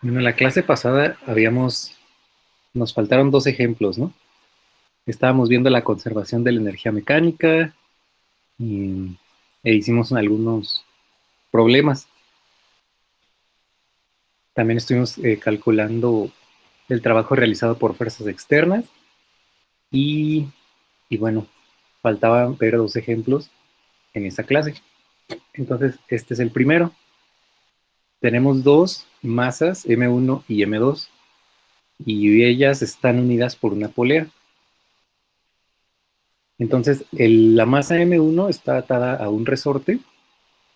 En la clase pasada nos faltaron dos ejemplos, ¿no? Estábamos viendo la conservación de la energía mecánica y, e hicimos algunos problemas. También estuvimos calculando el trabajo realizado por fuerzas externas y, y bueno, faltaban ver dos ejemplos en esa clase. Entonces, este es el primero. Tenemos dos masas, M1 y M2, y ellas están unidas por una polea. Entonces, la masa M1 está atada a un resorte,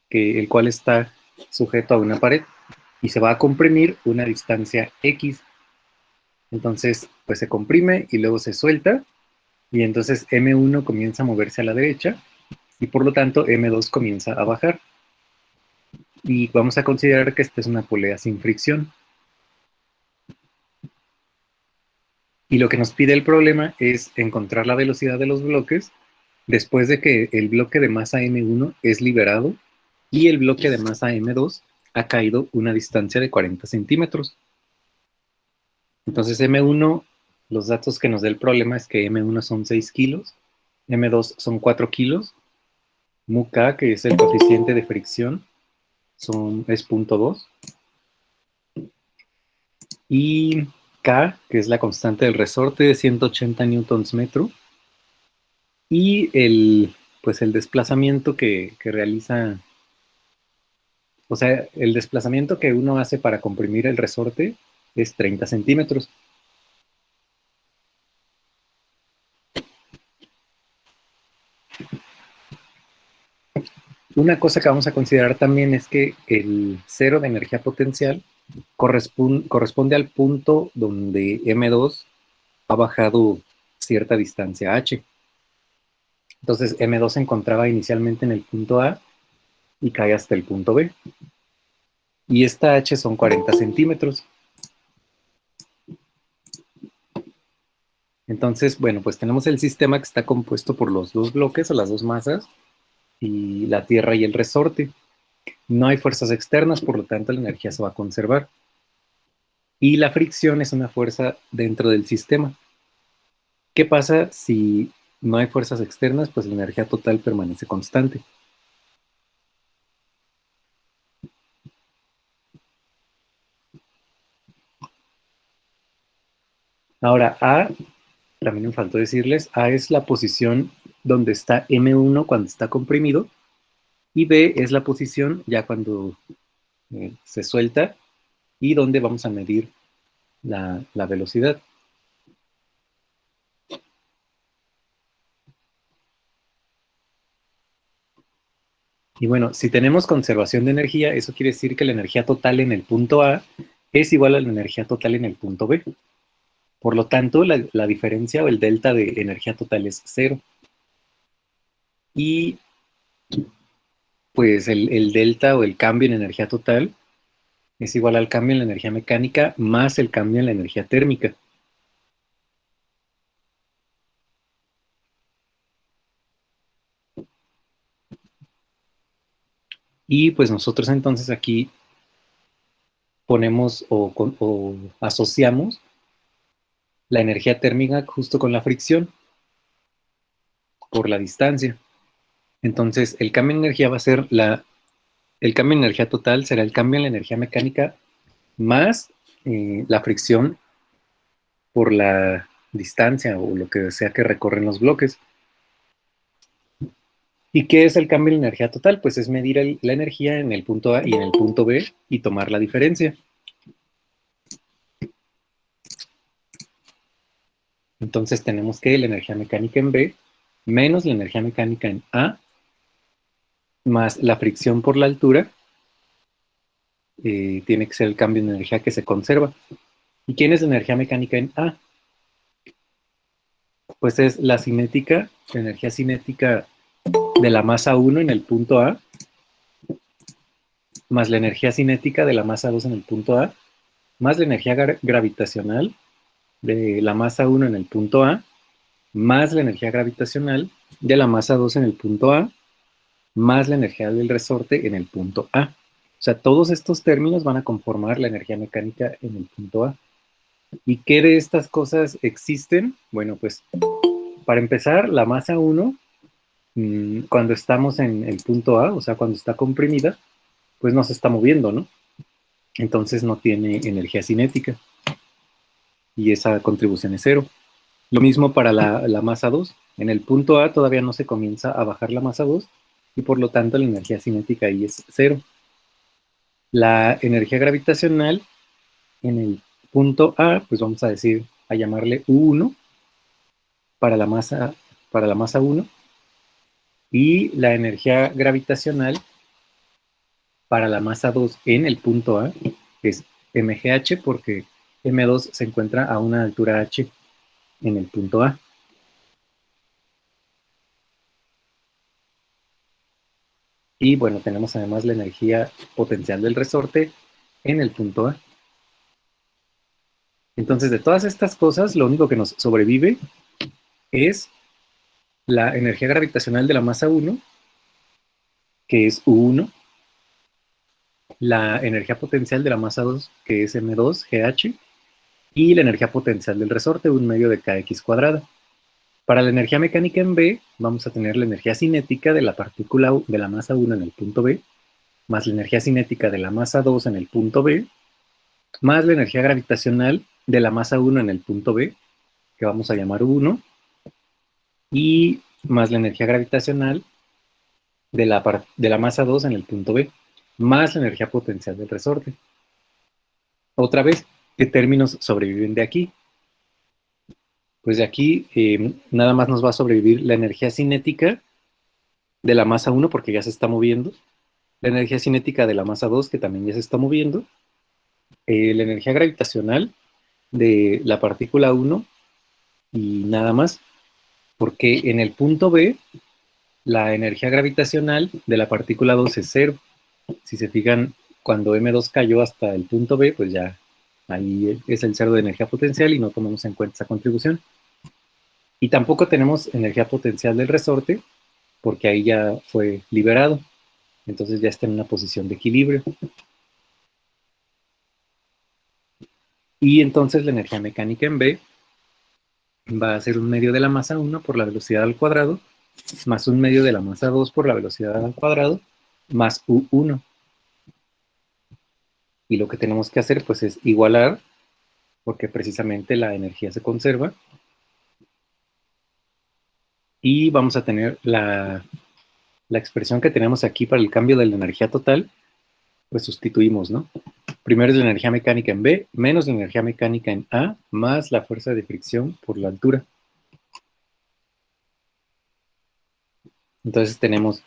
el cual está sujeto a una pared, y se va a comprimir una distancia X. Entonces, pues se comprime y luego se suelta, y entonces M1 comienza a moverse a la derecha, y por lo tanto M2 comienza a bajar. Y vamos a considerar que esta es una polea sin fricción. Y lo que nos pide el problema es encontrar la velocidad de los bloques después de que el bloque de masa M1 es liberado y el bloque de masa M2 ha caído una distancia de 40 centímetros. Entonces M1, los datos que nos da el problema es que M1 son 6 kilos, M2 son 4 kilos, mu K, que es el coeficiente de fricción, es 0.2, y K, que es la constante del resorte, de 180 newtons metro, y pues el desplazamiento que realiza, o sea, el desplazamiento que uno hace para comprimir el resorte es 30 centímetros. Una cosa que vamos a considerar también es que el cero de energía potencial corresponde al punto donde M2 ha bajado cierta distancia h. Entonces M2 se encontraba inicialmente en el punto A y cae hasta el punto B. Y esta h son 40 centímetros. Entonces, bueno, pues tenemos el sistema que está compuesto por los dos bloques o las dos masas y la Tierra y el resorte. No hay fuerzas externas, por lo tanto la energía se va a conservar. Y la fricción es una fuerza dentro del sistema. ¿Qué pasa si no hay fuerzas externas? Pues la energía total permanece constante. Ahora, A, también me faltó decirles, A es la posición donde está M1 cuando está comprimido y B es la posición ya cuando se suelta y donde vamos a medir la velocidad. Y bueno, si tenemos conservación de energía, eso quiere decir que la energía total en el punto A es igual a la energía total en el punto B. Por lo tanto, la diferencia o el delta de energía total es cero. Y pues el delta o el cambio en energía total es igual al cambio en la energía mecánica más el cambio en la energía térmica. Y pues nosotros entonces aquí ponemos o asociamos la energía térmica justo con la fricción por la distancia. Entonces el cambio en energía va a ser el cambio en energía total será el cambio en la energía mecánica más la fricción por la distancia o lo que sea que recorren los bloques. ¿Y qué es el cambio en la energía total? Pues es medir la energía en el punto A y en el punto B y tomar la diferencia. Entonces tenemos que la energía mecánica en B menos la energía mecánica en A más la fricción por la altura tiene que ser el cambio de energía que se conserva. ¿Y quién es la energía mecánica en A? Pues es la cinética, la energía cinética de la masa 1 en el punto A, más la energía cinética de la masa 2 en el punto A, más la energía gravitacional de la masa 1 en el punto A, más la energía gravitacional de la masa 2 en el punto A, más la energía del resorte en el punto A. O sea, todos estos términos van a conformar la energía mecánica en el punto A. ¿Y qué de estas cosas existen? Bueno, pues para empezar, la masa 1, cuando estamos en el punto A, o sea, cuando está comprimida, pues no se está moviendo, ¿no? Entonces no tiene energía cinética y esa contribución es cero. Lo mismo para la masa 2. En el punto A todavía no se comienza a bajar la masa 2 y por lo tanto la energía cinética ahí es cero. La energía gravitacional en el punto A, pues vamos a decir, a llamarle U1 para la masa 1 y la energía gravitacional para la masa 2 en el punto A es mgh porque m2 se encuentra a una altura h en el punto A. Y bueno, tenemos además la energía potencial del resorte en el punto A. Entonces, de todas estas cosas, lo único que nos sobrevive es la energía gravitacional de la masa 1, que es U1, la energía potencial de la masa 2, que es M2GH, y la energía potencial del resorte, 1 medio de kx cuadrada. Para la energía mecánica en B, vamos a tener la energía cinética de la partícula de la masa 1 en el punto B, más la energía cinética de la masa 2 en el punto B, más la energía gravitacional de la masa 1 en el punto B, que vamos a llamar 1, y más la energía gravitacional de la masa 2 en el punto B, más la energía potencial del resorte. Otra vez, ¿qué términos sobreviven de aquí? Pues de aquí nada más nos va a sobrevivir la energía cinética de la masa 1 porque ya se está moviendo, la energía cinética de la masa 2 que también ya se está moviendo, la energía gravitacional de la partícula 1 y nada más, porque en el punto B la energía gravitacional de la partícula 2 es cero. Si se fijan, cuando M2 cayó hasta el punto B, pues ya ahí es el cero de energía potencial y no tomamos en cuenta esa contribución. Y tampoco tenemos energía potencial del resorte, porque ahí ya fue liberado. Entonces ya está en una posición de equilibrio. Y entonces la energía mecánica en B va a ser 1 medio de la masa 1 por la velocidad al cuadrado, más 1 medio de la masa 2 por la velocidad al cuadrado, más U1. Y lo que tenemos que hacer pues es igualar, porque precisamente la energía se conserva. Y vamos a tener la expresión que tenemos aquí para el cambio de la energía total, pues sustituimos, ¿no? Primero es la energía mecánica en B, menos la energía mecánica en A, más la fuerza de fricción por la altura. Entonces tenemos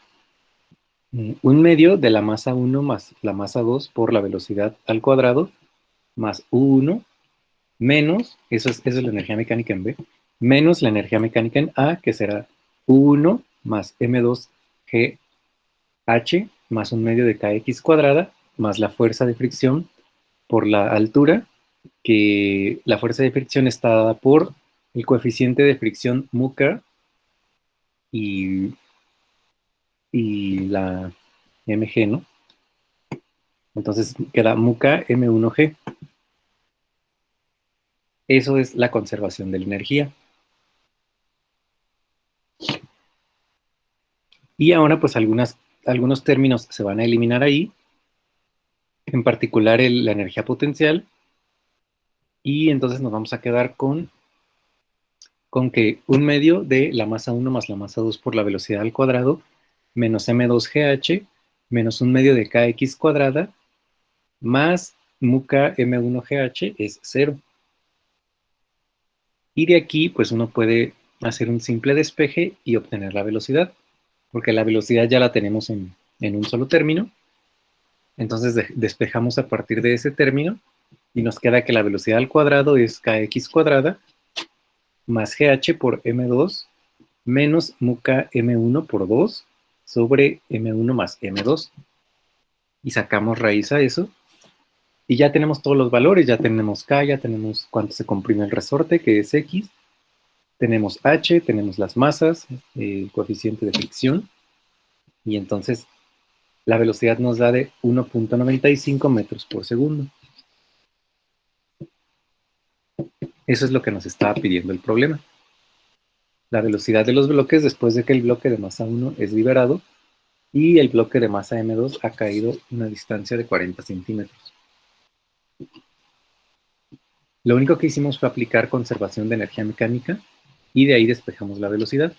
1 medio de la masa 1 más la masa 2 por la velocidad al cuadrado, más U1, menos, eso es la energía mecánica en B, menos la energía mecánica en A, que será U1 más M2GH más 1 medio de kx cuadrada, más la fuerza de fricción por la altura, que la fuerza de fricción está dada por el coeficiente de fricción MUCA y la mg, ¿no? Entonces queda MUCA M1G. Eso es la conservación de la energía. Y ahora pues algunos términos se van a eliminar ahí, en particular la energía potencial, y entonces nos vamos a quedar con que 1 medio de la masa 1 más la masa 2 por la velocidad al cuadrado, menos M2GH, menos 1 medio de kx cuadrada, más MUCA M1GH es 0. Y de aquí, pues uno puede hacer un simple despeje y obtener la velocidad, porque la velocidad ya la tenemos en un solo término. Entonces despejamos a partir de ese término y nos queda que la velocidad al cuadrado es kx cuadrada más gh por m2 menos MUCA m1 por 2 sobre m1 más m2. Y sacamos raíz a eso. Y ya tenemos todos los valores, ya tenemos K, ya tenemos cuánto se comprime el resorte, que es X. Tenemos H, tenemos las masas, el coeficiente de fricción. Y entonces la velocidad nos da de 1.95 metros por segundo. Eso es lo que nos estaba pidiendo el problema. La velocidad de los bloques después de que el bloque de masa 1 es liberado y el bloque de masa M2 ha caído una distancia de 40 centímetros. Lo único que hicimos fue aplicar conservación de energía mecánica y de ahí despejamos la velocidad.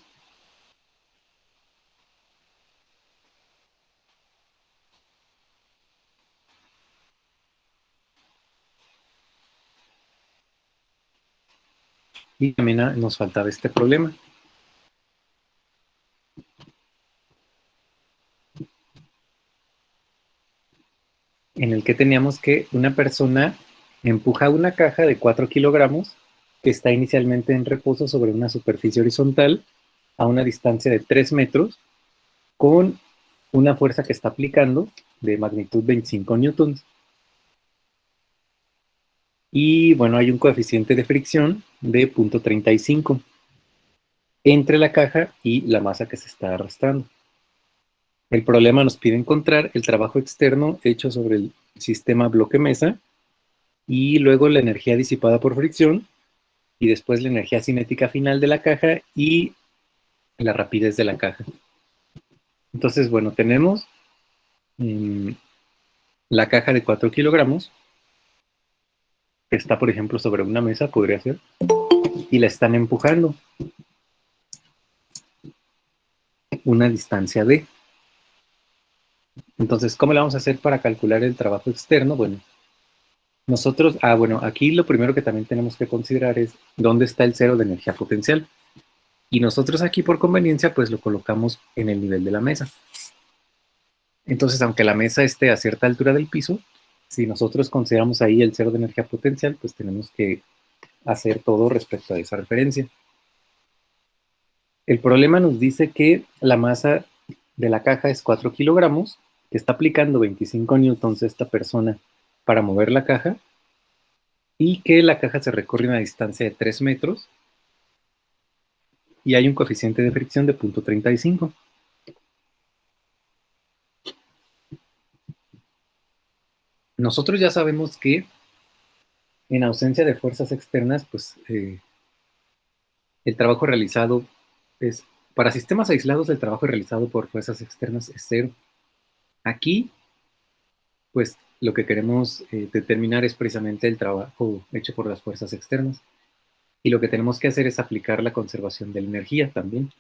Y también nos faltaba este problema. En el que teníamos que una persona empuja una caja de 4 kilogramos que está inicialmente en reposo sobre una superficie horizontal a una distancia de 3 metros con una fuerza que está aplicando de magnitud 25 newtons. Y bueno, hay un coeficiente de fricción de 0.35 entre la caja y la masa que se está arrastrando. El problema nos pide encontrar el trabajo externo hecho sobre el sistema bloque-mesa y luego la energía disipada por fricción y después la energía cinética final de la caja y la rapidez de la caja. Entonces, bueno, tenemos la caja de 4 kilogramos que está, por ejemplo, sobre una mesa, podría ser, y la están empujando una distancia D. Entonces, ¿cómo le vamos a hacer para calcular el trabajo externo? Bueno, nosotros, bueno, aquí lo primero que también tenemos que considerar es dónde está el cero de energía potencial. Y nosotros aquí por conveniencia pues lo colocamos en el nivel de la mesa. Entonces, aunque la mesa esté a cierta altura del piso, si nosotros consideramos ahí el cero de energía potencial, pues tenemos que hacer todo respecto a esa referencia. El problema nos dice que la masa de la caja es 4 kilogramos, que está aplicando 25 newtons esta persona para mover la caja, y que la caja se recorre a una distancia de 3 metros, y hay un coeficiente de fricción de 0.35. Nosotros ya sabemos que en ausencia de fuerzas externas, pues el trabajo realizado es, para sistemas aislados, el trabajo realizado por fuerzas externas es cero. Aquí, pues lo que queremos determinar es precisamente el trabajo hecho por las fuerzas externas. Y lo que tenemos que hacer es aplicar la conservación de la energía también.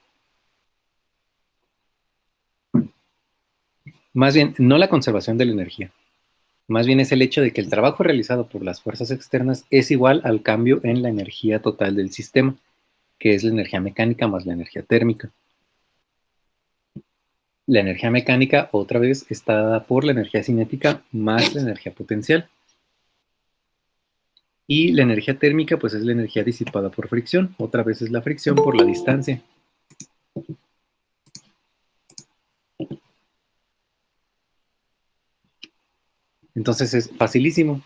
Más bien, no la conservación de la energía. Más bien es el hecho de que el trabajo realizado por las fuerzas externas es igual al cambio en la energía total del sistema, que es la energía mecánica más la energía térmica. La energía mecánica, otra vez, está dada por la energía cinética más la energía potencial. Y la energía térmica, pues es la energía disipada por fricción. Otra vez es la fricción por la distancia. Entonces es facilísimo.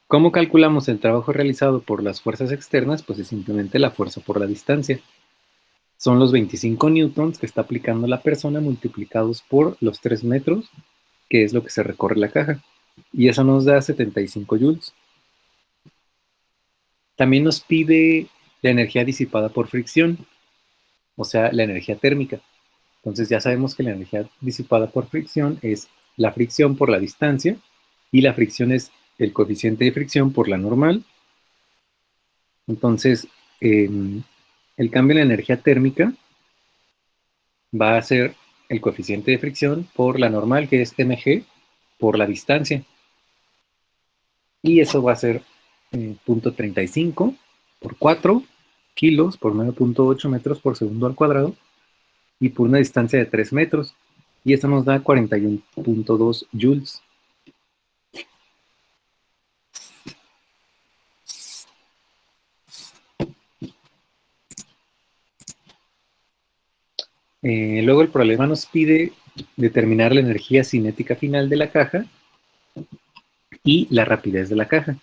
¿Cómo calculamos el trabajo realizado por las fuerzas externas? Pues es simplemente la fuerza por la distancia. Son los 25 newtons que está aplicando la persona multiplicados por los 3 metros, que es lo que se recorre la caja. Y eso nos da 75 joules. También nos pide la energía disipada por fricción, o sea, la energía térmica. Entonces ya sabemos que la energía disipada por fricción es la fricción por la distancia y la fricción es el coeficiente de fricción por la normal. Entonces, el cambio en la energía térmica va a ser el coeficiente de fricción por la normal, que es mg, por la distancia. Y eso va a ser 0.35 por 4 kilos por 9.8 metros por segundo al cuadrado y por una distancia de 3 metros. Y eso nos da 41.2 joules. Luego el problema nos pide determinar la energía cinética final de la caja y la rapidez de la caja.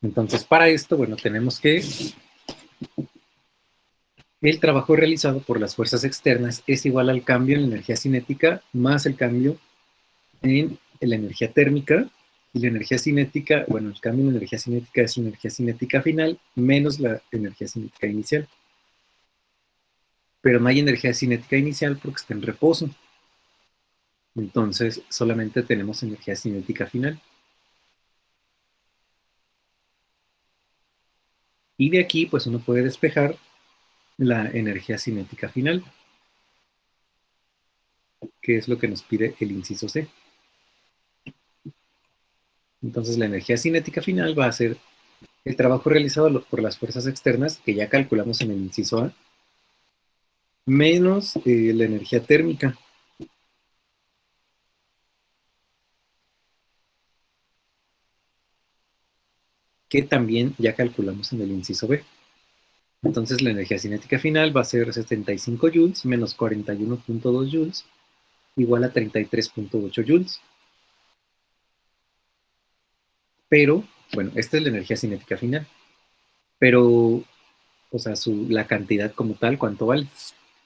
Entonces, para esto, bueno, tenemos que el trabajo realizado por las fuerzas externas es igual al cambio en la energía cinética más el cambio en la energía térmica. Y la energía cinética, bueno, el cambio en la energía cinética es la energía cinética final menos la energía cinética inicial. Pero no hay energía cinética inicial porque está en reposo. Entonces, solamente tenemos energía cinética final. Y de aquí, pues uno puede despejar la energía cinética final, que es lo que nos pide el inciso C. Entonces, la energía cinética final va a ser el trabajo realizado por las fuerzas externas, que ya calculamos en el inciso A, menos la energía térmica, que también ya calculamos en el inciso B. Entonces la energía cinética final va a ser 75 joules menos 41.2 joules igual a 33.8 joules. Pero, bueno, esta es la energía cinética final. Pero, o sea, la cantidad como tal, ¿cuánto vale?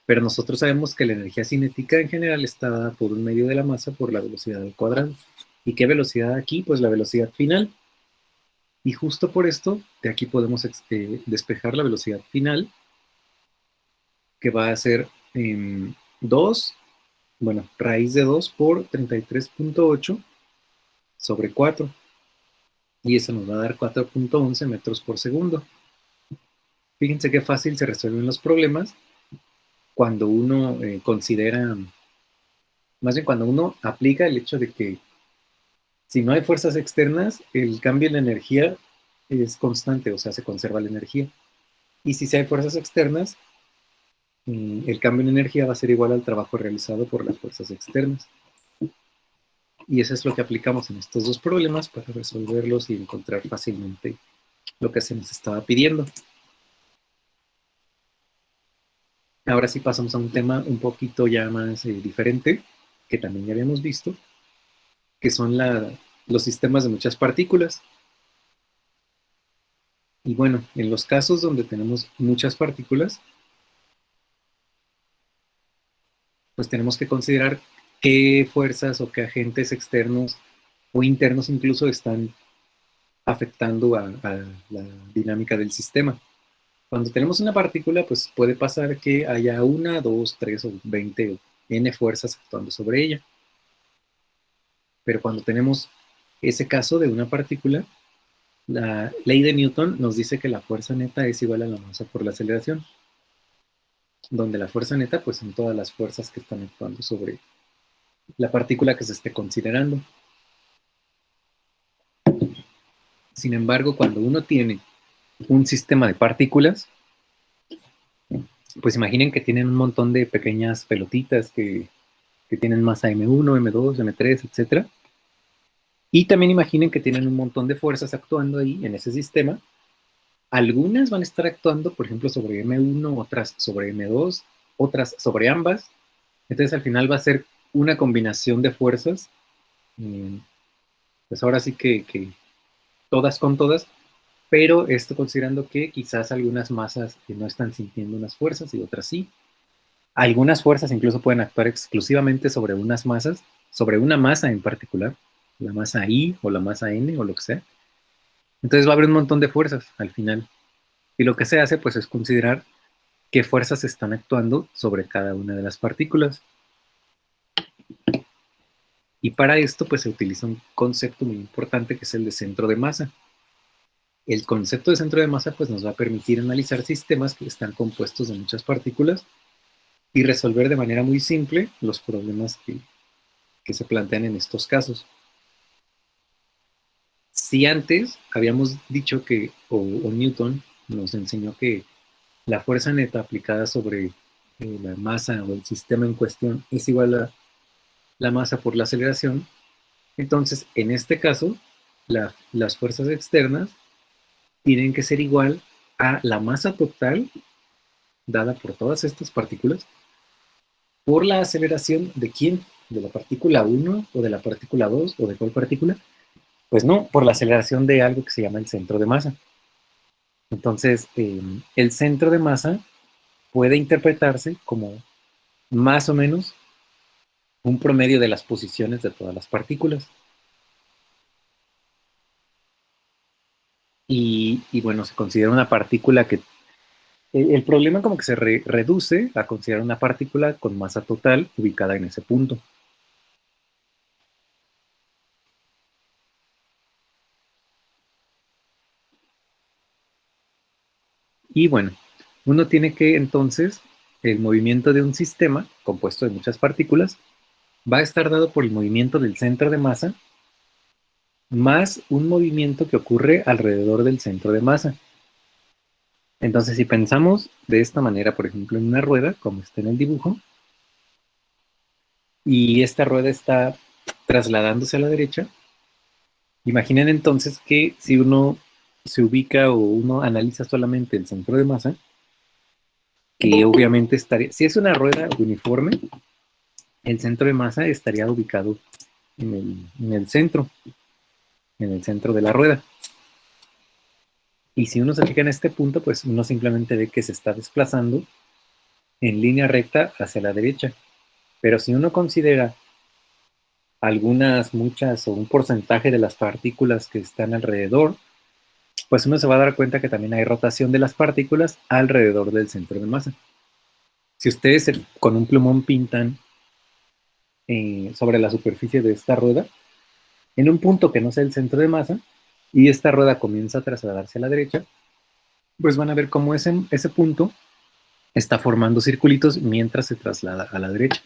Pero nosotros sabemos que la energía cinética en general está dada por un medio de la masa por la velocidad al cuadrado. ¿Y qué velocidad aquí? Pues la velocidad final. Y justo por esto, de aquí podemos despejar la velocidad final, que va a ser 2, bueno, raíz de 2 por 33.8 sobre 4. Y eso nos va a dar 4.11 metros por segundo. Fíjense qué fácil se resuelven los problemas cuando uno considera, más bien cuando uno aplica el hecho de que si no hay fuerzas externas, el cambio en la energía es constante, o sea, se conserva la energía. Y si hay fuerzas externas, el cambio en energía va a ser igual al trabajo realizado por las fuerzas externas. Y eso es lo que aplicamos en estos dos problemas para resolverlos y encontrar fácilmente lo que se nos estaba pidiendo. Ahora sí pasamos a un tema un poquito ya más diferente, que también ya habíamos visto, que son los sistemas de muchas partículas. Y bueno, en los casos donde tenemos muchas partículas, pues tenemos que considerar qué fuerzas o qué agentes externos o internos incluso están afectando a la dinámica del sistema. Cuando tenemos una partícula, pues puede pasar que haya una, dos, tres o 20 o n fuerzas actuando sobre ella. Pero cuando tenemos ese caso de una partícula, la ley de Newton nos dice que la fuerza neta es igual a la masa por la aceleración, donde la fuerza neta pues son todas las fuerzas que están actuando sobre la partícula que se esté considerando. Sin embargo, cuando uno tiene un sistema de partículas, pues imaginen que tienen un montón de pequeñas pelotitas que tienen masa M1, M2, M3, etc. Y también imaginen que tienen un montón de fuerzas actuando ahí en ese sistema. Algunas van a estar actuando, por ejemplo, sobre M1, otras sobre M2, otras sobre ambas. Entonces al final va a ser una combinación de fuerzas. Pues ahora sí que todas con todas, pero esto considerando que quizás algunas masas no están sintiendo unas fuerzas y otras sí. Algunas fuerzas incluso pueden actuar exclusivamente sobre unas masas, sobre una masa en particular, la masa I o la masa N o lo que sea. Entonces va a haber un montón de fuerzas al final. Y lo que se hace pues es considerar qué fuerzas están actuando sobre cada una de las partículas. Y para esto pues se utiliza un concepto muy importante que es el de centro de masa. El concepto de centro de masa pues nos va a permitir analizar sistemas que están compuestos de muchas partículas y resolver de manera muy simple los problemas que se plantean en estos casos. Si antes habíamos dicho que, o Newton nos enseñó que la fuerza neta aplicada sobre la masa o el sistema en cuestión es igual a la masa por la aceleración, entonces en este caso las fuerzas externas tienen que ser igual a la masa total dada por todas estas partículas por la aceleración de quién, de la partícula 1 o de la partícula 2 o de cuál partícula. Pues no, por la aceleración de algo que se llama el centro de masa. Entonces, el centro de masa puede interpretarse como más o menos un promedio de las posiciones de todas las partículas. Y bueno, se considera una partícula que el problema como que se reduce a considerar una partícula con masa total ubicada en ese punto. Y bueno, uno tiene que entonces, el movimiento de un sistema compuesto de muchas partículas va a estar dado por el movimiento del centro de masa más un movimiento que ocurre alrededor del centro de masa. Entonces, si pensamos de esta manera, por ejemplo, en una rueda, como está en el dibujo, y esta rueda está trasladándose a la derecha, imaginen entonces que si uno se ubica o uno analiza solamente el centro de masa, que obviamente estaría, si es una rueda uniforme, el centro de masa estaría ubicado en el centro de la rueda. Y si uno se fija en este punto, pues uno simplemente ve que se está desplazando en línea recta hacia la derecha. Pero si uno considera algunas, muchas o un porcentaje de las partículas que están alrededor, pues uno se va a dar cuenta que también hay rotación de las partículas alrededor del centro de masa. Si ustedes con un plumón pintan sobre la superficie de esta rueda, en un punto que no sea el centro de masa, y esta rueda comienza a trasladarse a la derecha, pues van a ver cómo ese punto está formando circulitos mientras se traslada a la derecha.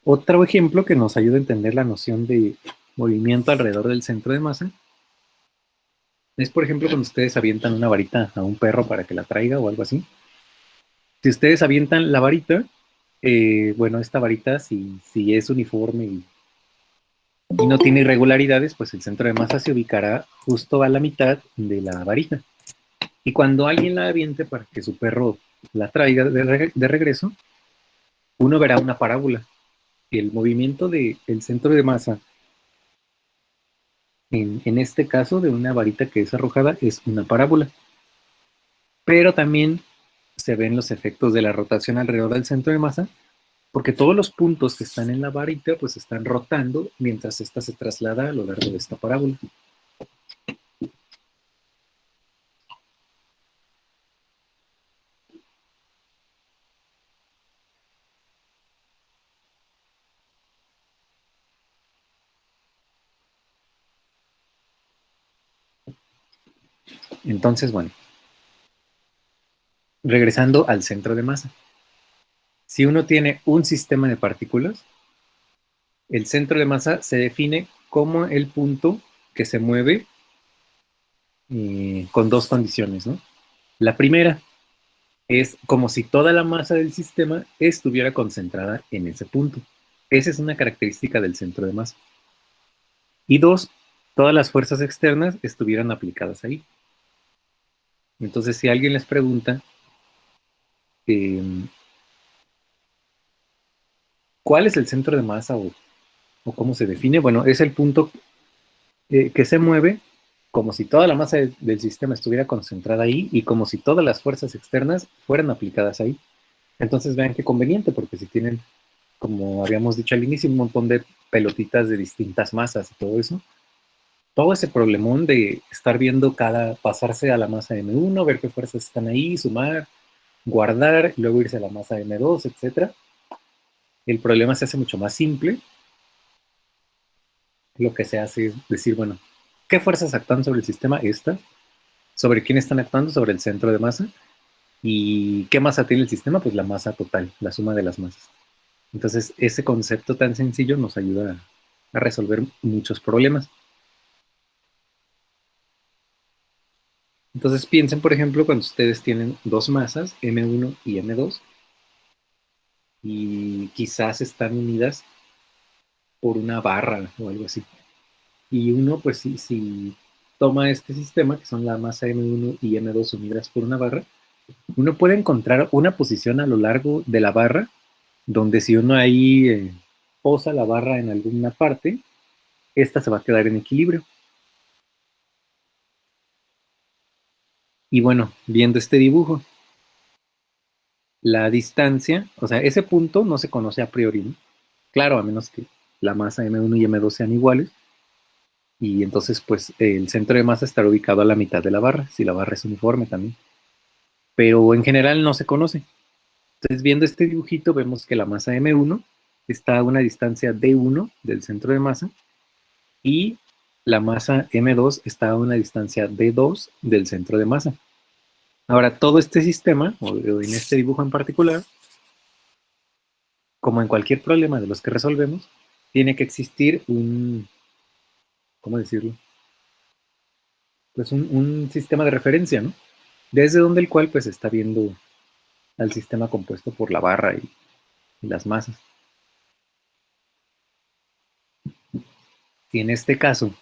Otro ejemplo que nos ayuda a entender la noción de movimiento alrededor del centro de masa es, por ejemplo, cuando ustedes avientan una varita a un perro para que la traiga o algo así. Si ustedes avientan la varita, bueno, esta varita, si es uniforme y no tiene irregularidades, pues el centro de masa se ubicará justo a la mitad de la varita. Y cuando alguien la aviente para que su perro la traiga de regreso, uno verá una parábola. El movimiento del centro de masa, en este caso de una varita que es arrojada, es una parábola. Pero también se ven los efectos de la rotación alrededor del centro de masa, porque todos los puntos que están en la varita pues están rotando mientras ésta se traslada a lo largo de esta parábola. Entonces, bueno, regresando al centro de masa. Si uno tiene un sistema de partículas, el centro de masa se define como el punto que se mueve con dos condiciones, ¿no? La primera es como si toda la masa del sistema estuviera concentrada en ese punto. Esa es una característica del centro de masa. Y dos, todas las fuerzas externas estuvieran aplicadas ahí. Entonces, si alguien les pregunta, eh, ¿cuál es el centro de masa o cómo se define? Bueno, es el punto que se mueve como si toda la masa del sistema estuviera concentrada ahí y como si todas las fuerzas externas fueran aplicadas ahí. Entonces vean qué conveniente, porque si tienen, como habíamos dicho al inicio, un montón de pelotitas de distintas masas y todo ese problemón de estar viendo pasarse a la masa M1, ver qué fuerzas están ahí, sumar, guardar, y luego irse a la masa M2, etc. El problema se hace mucho más simple. Lo que se hace es decir, bueno, ¿qué fuerzas actúan sobre el sistema? Esta. ¿Sobre quién están actuando? Sobre el centro de masa. ¿Y qué masa tiene el sistema? Pues la masa total, la suma de las masas. Entonces, ese concepto tan sencillo nos ayuda a resolver muchos problemas. Entonces, piensen, por ejemplo, cuando ustedes tienen dos masas, M1 y M2, y quizás están unidas por una barra o algo así. Y uno, pues, si toma este sistema, que son la masa M1 y M2 unidas por una barra, uno puede encontrar una posición a lo largo de la barra, donde si uno ahí posa la barra en alguna parte, esta se va a quedar en equilibrio. Y bueno, viendo este dibujo, la distancia, o sea, ese punto no se conoce a priori, ¿no? Claro, a menos que la masa M1 y M2 sean iguales, y entonces pues el centro de masa estará ubicado a la mitad de la barra, si la barra es uniforme también. Pero en general no se conoce. Entonces, viendo este dibujito, vemos que la masa M1 está a una distancia D1 del centro de masa y la masa M2 está a una distancia D2 del centro de masa. Ahora, todo este sistema, o en este dibujo en particular, como en cualquier problema de los que resolvemos, tiene que existir un, ¿cómo decirlo? Pues un sistema de referencia, ¿no? Desde donde el cual pues está viendo al sistema compuesto por la barra y las masas. Y en este caso,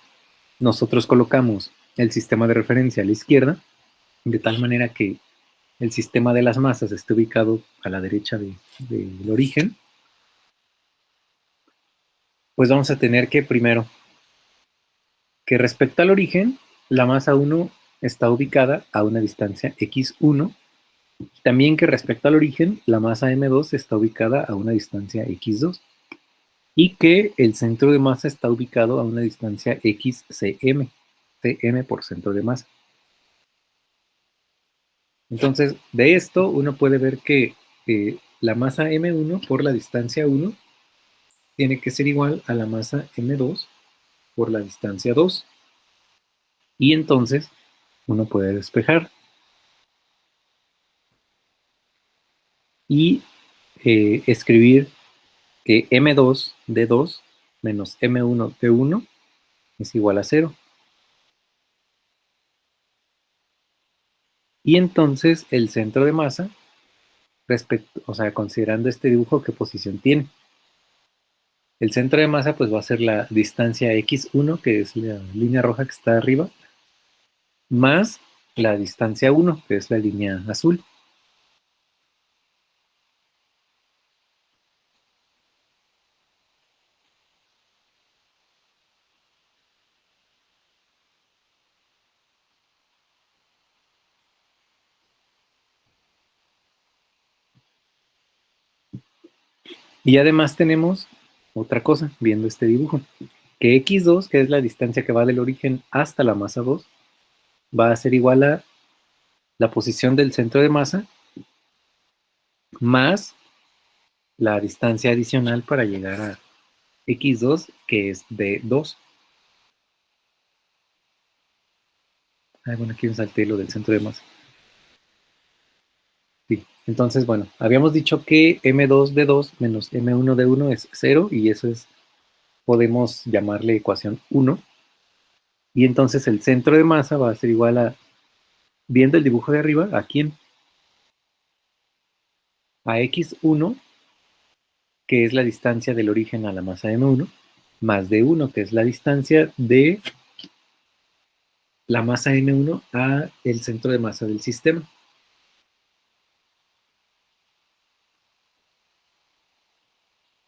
nosotros colocamos el sistema de referencia a la izquierda, de tal manera que el sistema de las masas esté ubicado a la derecha del origen, pues vamos a tener que primero, que respecto al origen, la masa 1 está ubicada a una distancia x1, también que respecto al origen, la masa m2 está ubicada a una distancia x2, y que el centro de masa está ubicado a una distancia xcm, cm por centro de masa. Entonces, de esto uno puede ver que la masa m1 por la distancia 1 tiene que ser igual a la masa m2 por la distancia 2. Y entonces uno puede despejar y escribir que m2 de 2 menos m1 de 1 es igual a 0. Y entonces el centro de masa, respecto, o sea, considerando este dibujo, ¿qué posición tiene? El centro de masa pues va a ser la distancia x1, que es la línea roja que está arriba, más la distancia 1, que es la línea azul. Y además tenemos otra cosa, viendo este dibujo, que x2, que es la distancia que va del origen hasta la masa 2, va a ser igual a la posición del centro de masa más la distancia adicional para llegar a x2, que es de 2. Bueno, aquí me salté lo del centro de masa. Sí. Entonces, bueno, habíamos dicho que m2 de 2 menos m1 de 1 es 0, y eso es, podemos llamarle ecuación 1. Y entonces el centro de masa va a ser igual a, viendo el dibujo de arriba, ¿a quién? A x1, que es la distancia del origen a la masa m1, más d1, que es la distancia de la masa m1 a el centro de masa del sistema.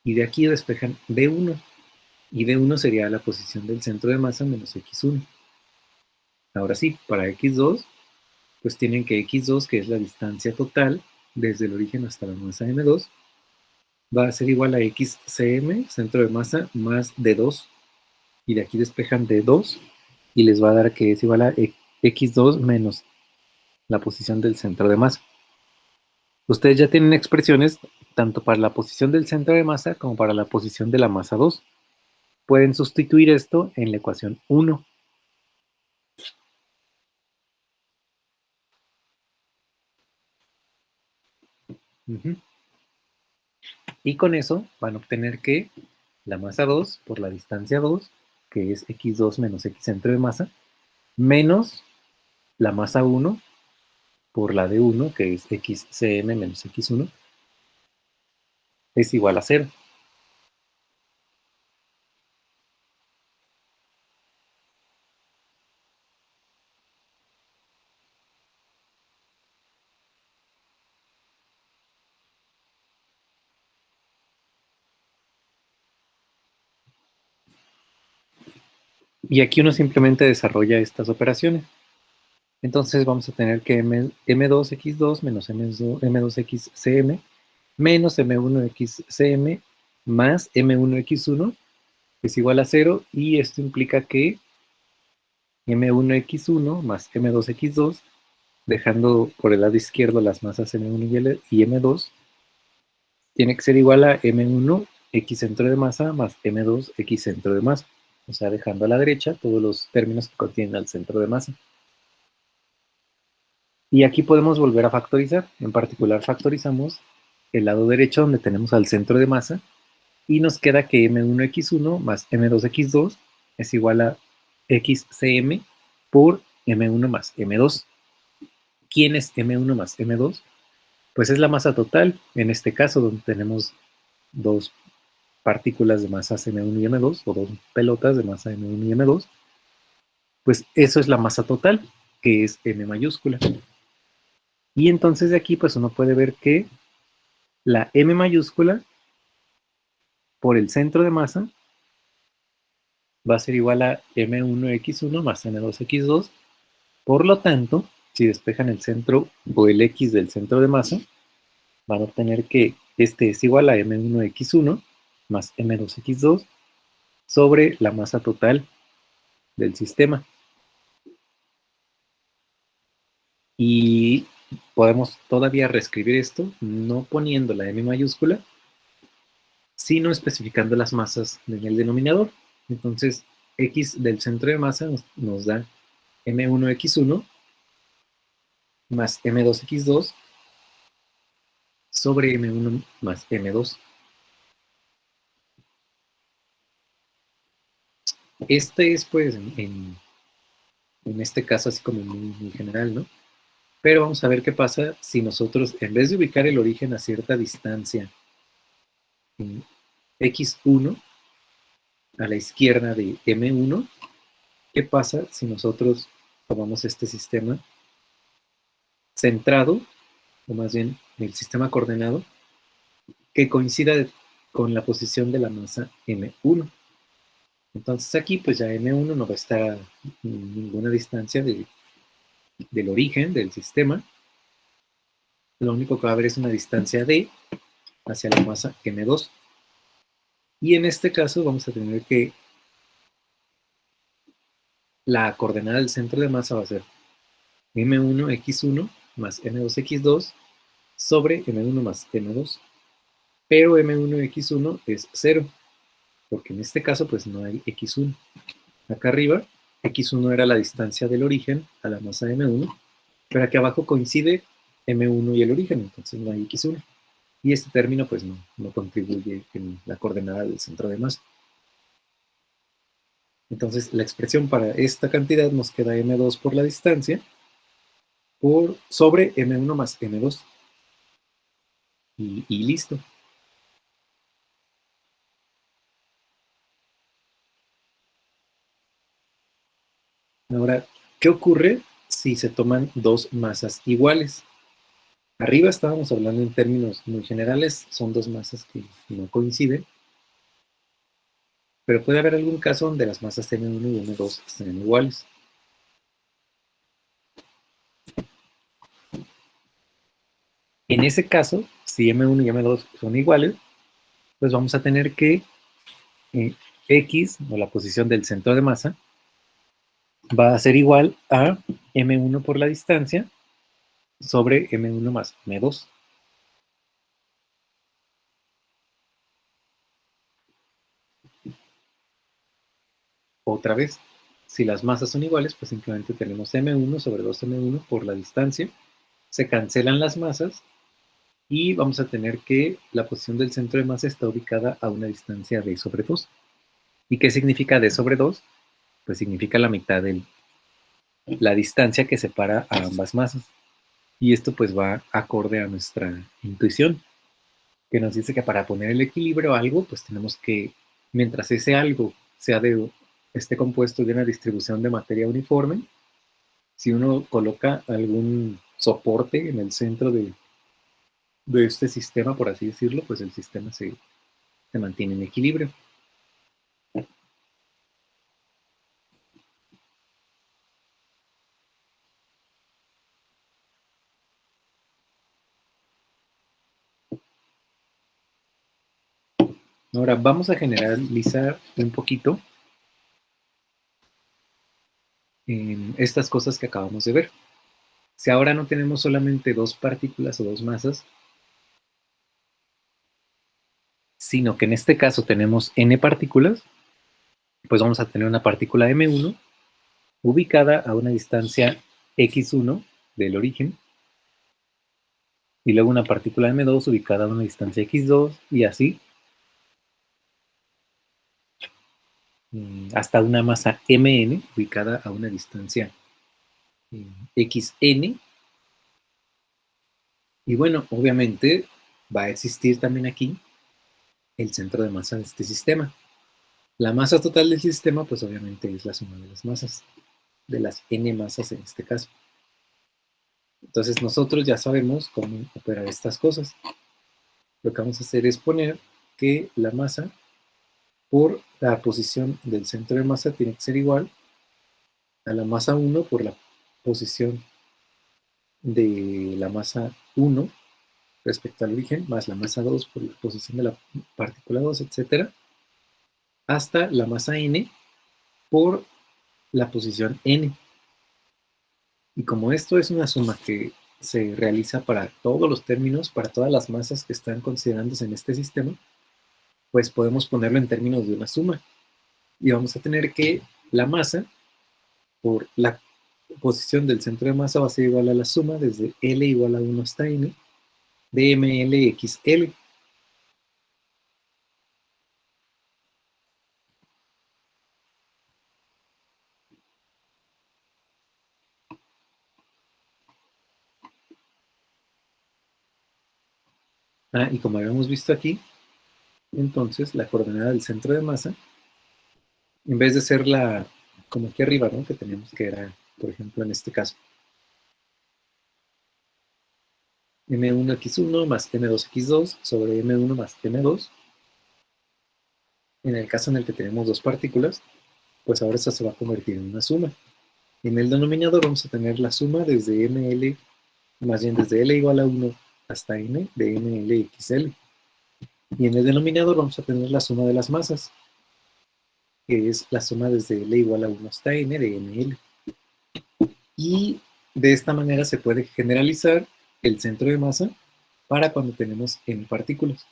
Y de aquí despejan d1, y d1 sería la posición del centro de masa menos x1. Ahora sí, para x2, pues tienen que x2, que es la distancia total desde el origen hasta la masa m2, va a ser igual a xcm, centro de masa, más d2, y de aquí despejan d2, y les va a dar que es igual a x2 menos la posición del centro de masa. Ustedes ya tienen expresiones tanto para la posición del centro de masa como para la posición de la masa 2. Pueden sustituir esto en la ecuación 1. Y con eso van a obtener que la masa 2 por la distancia 2, que es x2 menos x centro de masa, menos la masa 1 por la de 1, que es xcm menos x1, es igual a 0. Y aquí uno simplemente desarrolla estas operaciones. Entonces vamos a tener que M2X2 menos M2XCM menos M1XCM más M1X1 es igual a 0, y esto implica que M1X1 más M2X2, dejando por el lado izquierdo las masas M1 y M2, tiene que ser igual a M1X centro de masa más M2X centro de masa. O sea, dejando a la derecha todos los términos que contienen al centro de masa. Y aquí podemos volver a factorizar. En particular, factorizamos el lado derecho donde tenemos al centro de masa y nos queda que M1X1 más M2X2 es igual a XCM por M1 más M2. ¿Quién es M1 más M2? Pues es la masa total, en este caso donde tenemos dos partículas de masas M1 y M2, o dos pelotas de masa M1 y M2, pues eso es la masa total, que es M mayúscula. Y entonces de aquí pues uno puede ver que la M mayúscula por el centro de masa va a ser igual a M1X1 más M2X2. Por lo tanto, si despejan el centro o el X del centro de masa, van a obtener que este es igual a M1X1 más M2X2 sobre la masa total del sistema. Y podemos todavía reescribir esto no poniendo la M mayúscula, sino especificando las masas en el denominador. Entonces, X del centro de masa nos da M1X1 más M2X2 sobre M1 más M2. Este es, pues, en este caso, así como muy general, ¿no? Pero vamos a ver qué pasa si nosotros, en vez de ubicar el origen a cierta distancia en X1 a la izquierda de M1, ¿qué pasa si nosotros tomamos este sistema centrado, o más bien el sistema coordenado, que coincida con la posición de la masa M1? Entonces aquí pues ya M1 no va a estar a ninguna distancia del origen del sistema. Lo único que va a haber es una distancia D hacia la masa M2. Y en este caso vamos a tener que la coordenada del centro de masa va a ser M1X1 más M2X2 sobre M1 más M2. Pero M1X1 es 0, porque en este caso pues no hay X1. Acá arriba, X1 era la distancia del origen a la masa M1, pero aquí abajo coincide M1 y el origen, entonces no hay X1. Y este término pues no contribuye en la coordenada del centro de masa. Entonces la expresión para esta cantidad nos queda M2 por la distancia sobre M1 más M2. Y listo. Ahora, ¿qué ocurre si se toman dos masas iguales? Arriba estábamos hablando en términos muy generales, son dos masas que no coinciden, pero puede haber algún caso donde las masas M1 y M2 sean iguales. En ese caso, si M1 y M2 son iguales, pues vamos a tener que X, o la posición del centro de masa, va a ser igual a M1 por la distancia sobre M1 más M2. Otra vez, si las masas son iguales, pues simplemente tenemos M1 sobre 2M1 por la distancia. Se cancelan las masas y vamos a tener que la posición del centro de masa está ubicada a una distancia de sobre 2. ¿Y qué significa d sobre 2? Pues significa la mitad de la distancia que separa a ambas masas. Y esto pues va acorde a nuestra intuición, que nos dice que para poner el equilibrio a algo, pues tenemos que, mientras ese algo sea esté compuesto de una distribución de materia uniforme, si uno coloca algún soporte en el centro de este sistema, por así decirlo, pues el sistema se mantiene en equilibrio. Ahora vamos a generalizar un poquito en estas cosas que acabamos de ver. Si ahora no tenemos solamente dos partículas o dos masas, sino que en este caso tenemos n partículas, pues vamos a tener una partícula m1 ubicada a una distancia x1 del origen, y luego una partícula m2 ubicada a una distancia x2, y así hasta una masa mn ubicada a una distancia xn. Y bueno, obviamente va a existir también aquí el centro de masa de este sistema. La masa total del sistema, pues obviamente es la suma de las masas, de las n masas en este caso. Entonces nosotros ya sabemos cómo operar estas cosas. Lo que vamos a hacer es poner que la masa por la posición del centro de masa tiene que ser igual a la masa 1 por la posición de la masa 1 respecto al origen, más la masa 2 por la posición de la partícula 2, etcétera, hasta la masa n por la posición n. Y como esto es una suma que se realiza para todos los términos, para todas las masas que están considerándose en este sistema, pues podemos ponerlo en términos de una suma. Y vamos a tener que la masa por la posición del centro de masa va a ser igual a la suma desde L igual a 1 hasta N de MLXL. Y como habíamos visto aquí, entonces la coordenada del centro de masa, en vez de ser la, como aquí arriba, ¿no? Que teníamos que era, por ejemplo, en este caso, M1x1 más M2x2 sobre M1 más M2, en el caso en el que tenemos dos partículas, pues ahora esta se va a convertir en una suma. En el denominador vamos a tener la suma desde ML, más bien desde L igual a 1 hasta N de MLXL. Y en el denominador vamos a tener la suma de las masas, que es la suma desde L igual a 1 hasta N de ML. Y de esta manera se puede generalizar el centro de masa para cuando tenemos n partículas.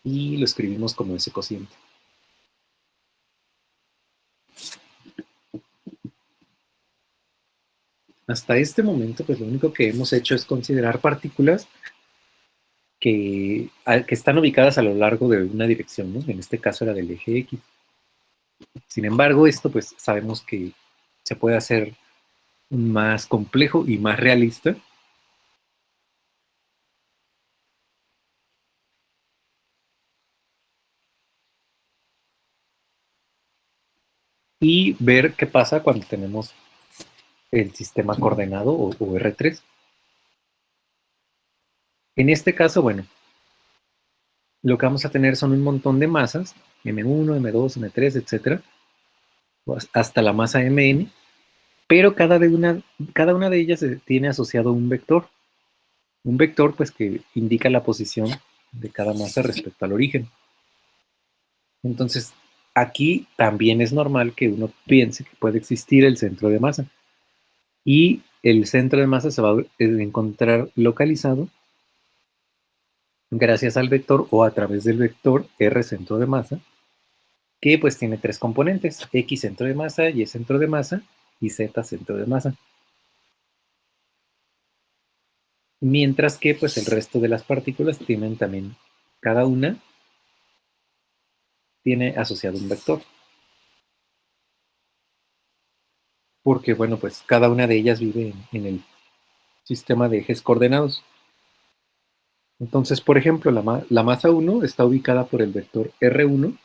Y lo escribimos como ese cociente. Hasta este momento, pues lo único que hemos hecho es considerar partículas que están ubicadas a lo largo de una dirección, ¿no? En este caso era del eje X. Sin embargo, esto pues sabemos que se puede hacer más complejo y más realista. Y ver qué pasa cuando tenemos el sistema coordenado o R3. En este caso, bueno, lo que vamos a tener son un montón de masas, M1, M2, M3, etcétera, hasta la masa Mn, pero cada una de ellas tiene asociado un vector. Un vector, pues, que indica la posición de cada masa respecto al origen. Entonces, aquí también es normal que uno piense que puede existir el centro de masa. Y el centro de masa se va a encontrar localizado gracias al vector o a través del vector R centro de masa, que pues tiene tres componentes: X centro de masa, Y centro de masa y Z centro de masa. Mientras que pues el resto de las partículas tienen también, cada una tiene asociado un vector. Porque bueno, pues cada una de ellas vive en el sistema de ejes coordenados. Entonces, por ejemplo, la masa 1 está ubicada por el vector R1,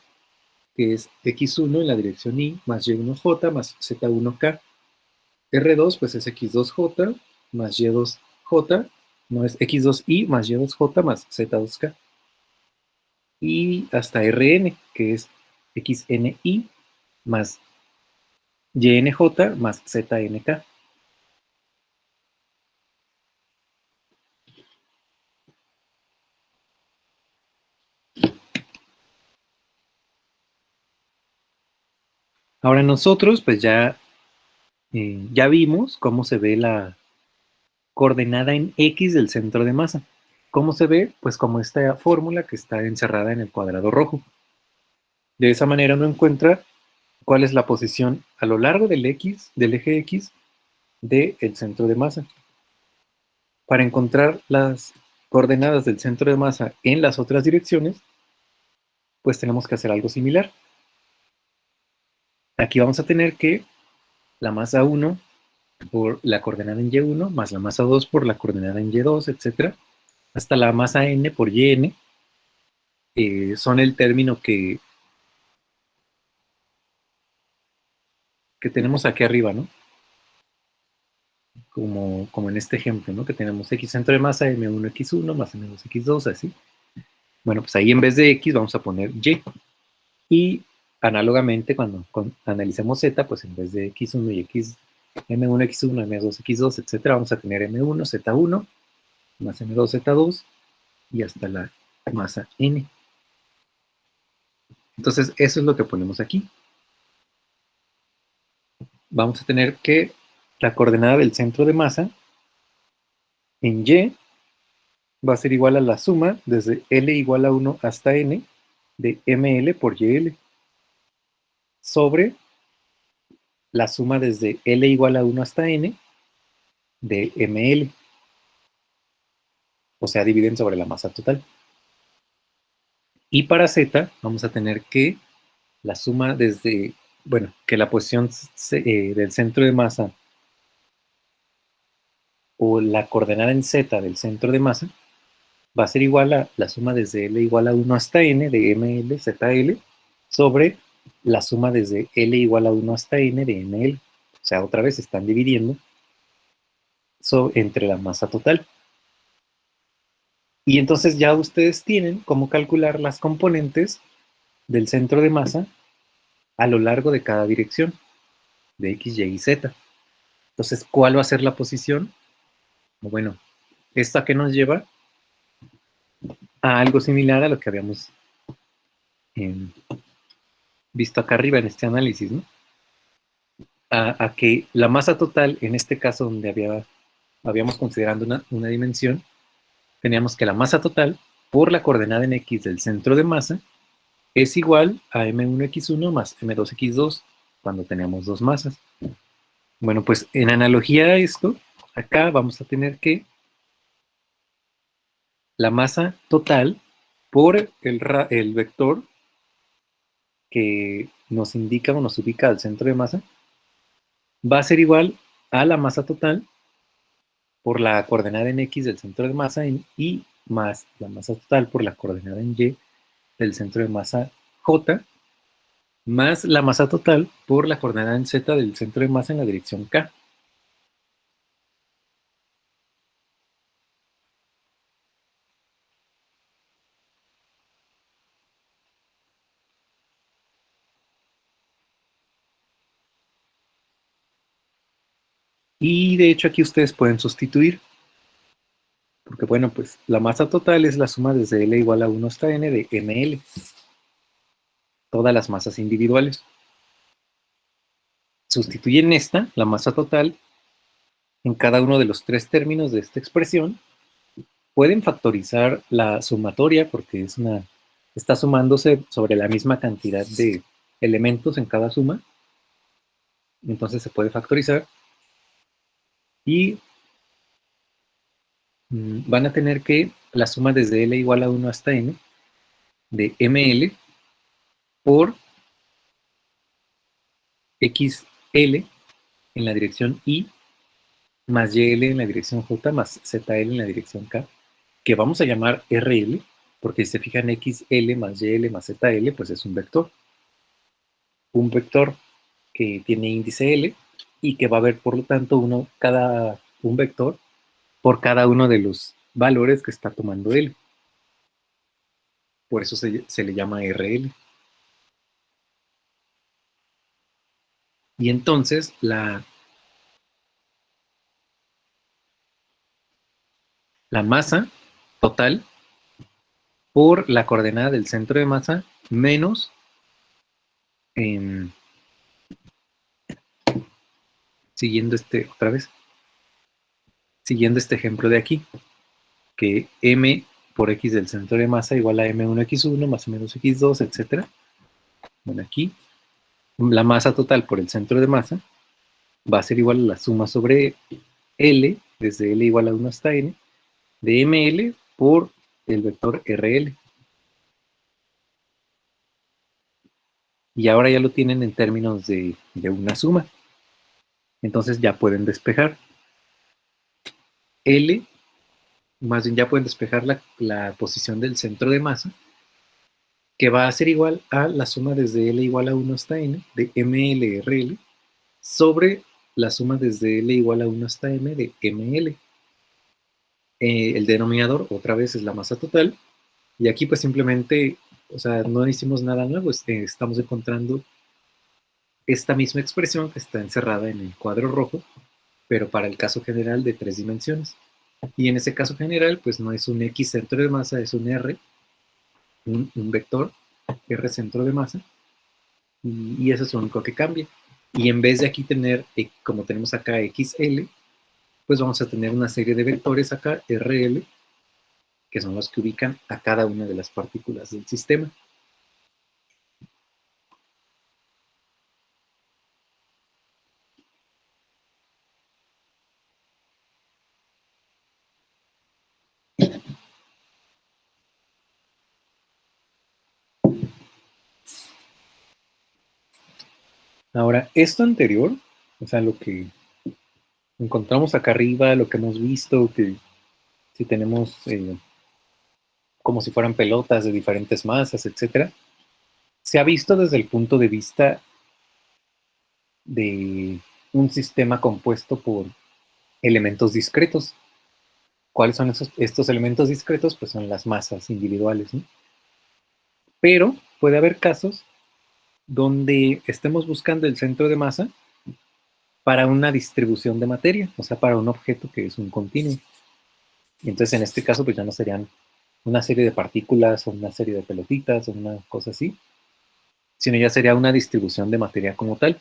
que es x1 en la dirección y más y1j más z1k. R2 pues es x2j más y2j, no, es x2y más y2j más z2k. Y hasta Rn, que es xni más ynj más znk. Ahora nosotros pues ya vimos cómo se ve la coordenada en X del centro de masa. ¿Cómo se ve? Pues como esta fórmula que está encerrada en el cuadrado rojo. De esa manera uno encuentra cuál es la posición a lo largo del eje X del centro de masa. Para encontrar las coordenadas del centro de masa en las otras direcciones, pues tenemos que hacer algo similar. Aquí vamos a tener que la masa 1 por la coordenada en Y1 más la masa 2 por la coordenada en Y2, etcétera, hasta la masa n por Yn, son el término que tenemos aquí arriba, ¿no? Como en este ejemplo, ¿no? Que tenemos X centro de masa, M1X1 más M2X2, así. Bueno, pues ahí en vez de X vamos a poner Y. Y análogamente, cuando analicemos Z, pues en vez de X1 y X, M1X1, M2X2, etcétera, vamos a tener M1, Z1, más M2, Z2, y hasta la masa N. Entonces, eso es lo que ponemos aquí. Vamos a tener que la coordenada del centro de masa en Y va a ser igual a la suma desde L igual a 1 hasta N de ML por YL sobre la suma desde L igual a 1 hasta N de ML. O sea, dividen sobre la masa total. Y para Z vamos a tener que la suma desde, bueno, que la posición del centro de masa o la coordenada en Z del centro de masa va a ser igual a la suma desde L igual a 1 hasta N de ML, ZL, sobre la suma desde L igual a 1 hasta N de ML. O sea, otra vez están dividiendo entre la masa total. Y entonces ya ustedes tienen cómo calcular las componentes del centro de masa a lo largo de cada dirección, de X, Y y Z. Entonces, ¿cuál va a ser la posición? Bueno, ¿esta que nos lleva? A algo similar a lo que habíamos visto acá arriba en este análisis, ¿no? A que la masa total, en este caso donde habíamos considerado una dimensión, teníamos que la masa total por la coordenada en X del centro de masa es igual a M1X1 más M2X2 cuando teníamos dos masas. Bueno, pues en analogía a esto, acá vamos a tener que la masa total por el vector que nos indica o nos ubica al centro de masa va a ser igual a la masa total por la coordenada en X del centro de masa y más la masa total por la coordenada en Y del centro de masa J más la masa total por la coordenada en Z del centro de masa en la dirección K. Y de hecho aquí ustedes pueden sustituir, porque bueno, pues la masa total es la suma desde L igual a 1 hasta N de ML, todas las masas individuales. Sustituyen esta, la masa total, en cada uno de los tres términos de esta expresión. Pueden factorizar la sumatoria porque está sumándose sobre la misma cantidad de elementos en cada suma. Entonces se puede factorizar. Y van a tener que la suma desde L igual a 1 hasta N de ML por XL en la dirección Y más YL en la dirección J más ZL en la dirección K, que vamos a llamar RL, porque si se fijan XL más YL más ZL, pues es un vector. Un vector que tiene índice L y que va a haber, por lo tanto, un vector por cada uno de los valores que está tomando L. Por eso se le llama RL. Y entonces la masa total por la coordenada del centro de masa menos siguiendo siguiendo este ejemplo de aquí, que m por x del centro de masa igual a m1x1 más m2x2, etc. Bueno, aquí la masa total por el centro de masa va a ser igual a la suma sobre L, desde L igual a 1 hasta N, de ML por el vector RL. Y ahora ya lo tienen en términos de una suma. Entonces ya pueden despejar. L, más bien ya pueden despejar la posición del centro de masa, que va a ser igual a la suma desde L igual a 1 hasta N de MLRL sobre la suma desde L igual a 1 hasta M de ML. El denominador otra vez es la masa total, y aquí pues simplemente, o sea, no hicimos nada nuevo, estamos encontrando esta misma expresión que está encerrada en el cuadro rojo, pero para el caso general de 3 dimensiones. Y en ese caso general, pues no es un X centro de masa, es un R, un vector, R centro de masa, y eso es lo único que cambia. Y en vez de aquí tener, como tenemos acá XL, pues vamos a tener una serie de vectores acá, RL, que son los que ubican a cada una de las partículas del sistema. Ahora, esto anterior, o sea, lo que encontramos acá arriba, lo que hemos visto, que si tenemos como si fueran pelotas de diferentes masas, etcétera, se ha visto desde el punto de vista de un sistema compuesto por elementos discretos. ¿Cuáles son estos elementos discretos? Pues son las masas individuales, ¿no? Pero puede haber casos donde estemos buscando el centro de masa para una distribución de materia, o sea, para un objeto que es un continuo. Y entonces en este caso pues ya no serían una serie de partículas o una serie de pelotitas o una cosa así, sino ya sería una distribución de materia como tal.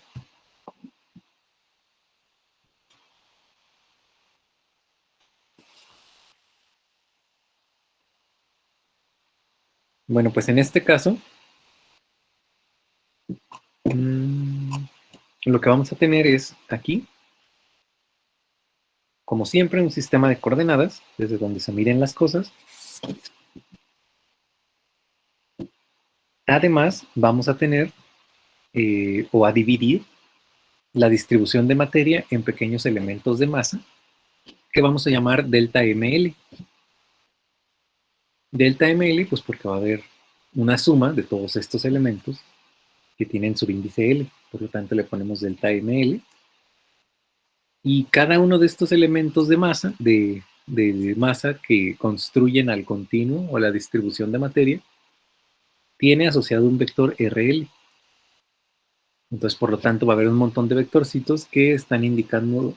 Bueno, pues en este caso, lo que vamos a tener es aquí, como siempre, un sistema de coordenadas, desde donde se miren las cosas. Además, vamos a tener o a dividir la distribución de materia en pequeños elementos de masa que vamos a llamar delta ML. Delta ML, pues porque va a haber una suma de todos estos elementos que tienen subíndice L. Por lo tanto, le ponemos delta ML. Y cada uno de estos elementos de masa, de masa que construyen al continuo o la distribución de materia, tiene asociado un vector RL. Entonces, por lo tanto, va a haber un montón de vectorcitos que están indicando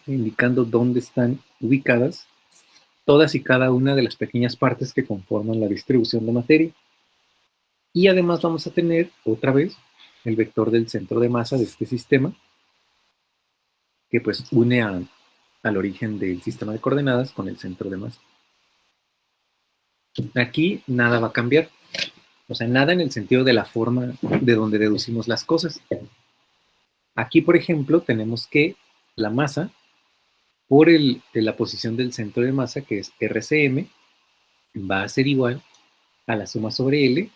dónde están ubicadas todas y cada una de las pequeñas partes que conforman la distribución de materia. Y además vamos a tener, otra vez, el vector del centro de masa de este sistema, que pues une al origen del sistema de coordenadas con el centro de masa. Aquí nada va a cambiar. O sea, nada en el sentido de la forma de donde deducimos las cosas. Aquí, por ejemplo, tenemos que la masa por la posición del centro de masa, que es RCM, va a ser igual a la suma sobre L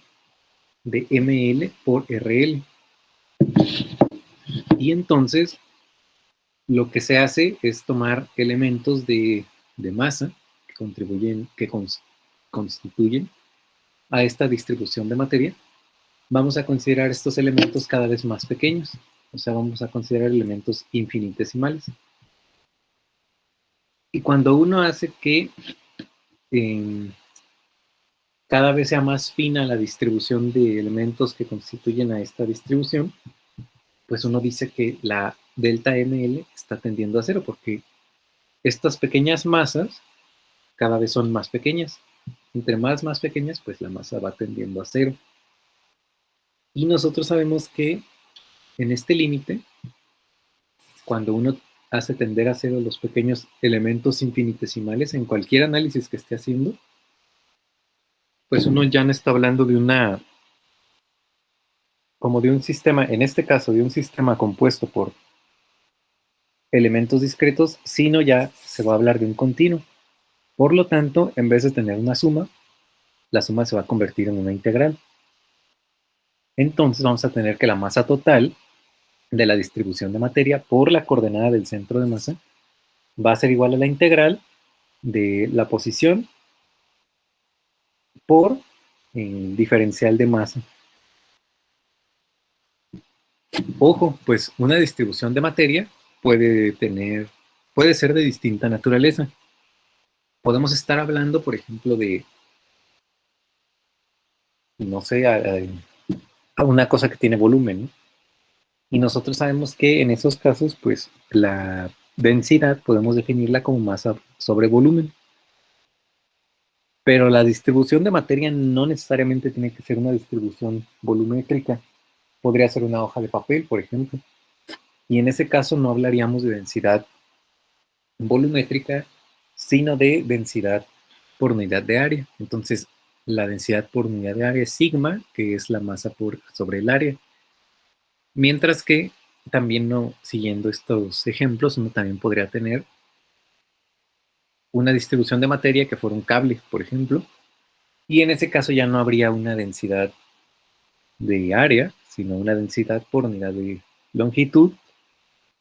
de ML por RL. Y entonces, lo que se hace es tomar elementos de masa que constituyen a esta distribución de materia. Vamos a considerar estos elementos cada vez más pequeños. O sea, vamos a considerar elementos infinitesimales. Y cuando uno hace que cada vez sea más fina la distribución de elementos que constituyen a esta distribución, pues uno dice que la delta ML está tendiendo a cero, porque estas pequeñas masas cada vez son más pequeñas. Entre más pequeñas, pues la masa va tendiendo a cero. Y nosotros sabemos que en este límite, cuando uno hace tender a cero los pequeños elementos infinitesimales en cualquier análisis que esté haciendo, pues uno ya no está hablando de como de un sistema, en este caso, de un sistema compuesto por elementos discretos, sino ya se va a hablar de un continuo. Por lo tanto, en vez de tener una suma, la suma se va a convertir en una integral. Entonces vamos a tener que la masa total de la distribución de materia por la coordenada del centro de masa va a ser igual a la integral de la posición por el diferencial de masa. Ojo, pues una distribución de materia puede ser de distinta naturaleza. Podemos estar hablando, por ejemplo, de, no sé, a una cosa que tiene volumen, ¿no? Y nosotros sabemos que en esos casos, pues la densidad podemos definirla como masa sobre volumen. Pero la distribución de materia no necesariamente tiene que ser una distribución volumétrica. Podría ser una hoja de papel, por ejemplo. Y en ese caso no hablaríamos de densidad volumétrica, sino de densidad por unidad de área. Entonces, la densidad por unidad de área es sigma, que es la masa sobre el área. Mientras que también no, siguiendo estos ejemplos, uno también podría tener una distribución de materia que fuera un cable, por ejemplo, y en ese caso ya no habría una densidad de área, sino una densidad por unidad de longitud.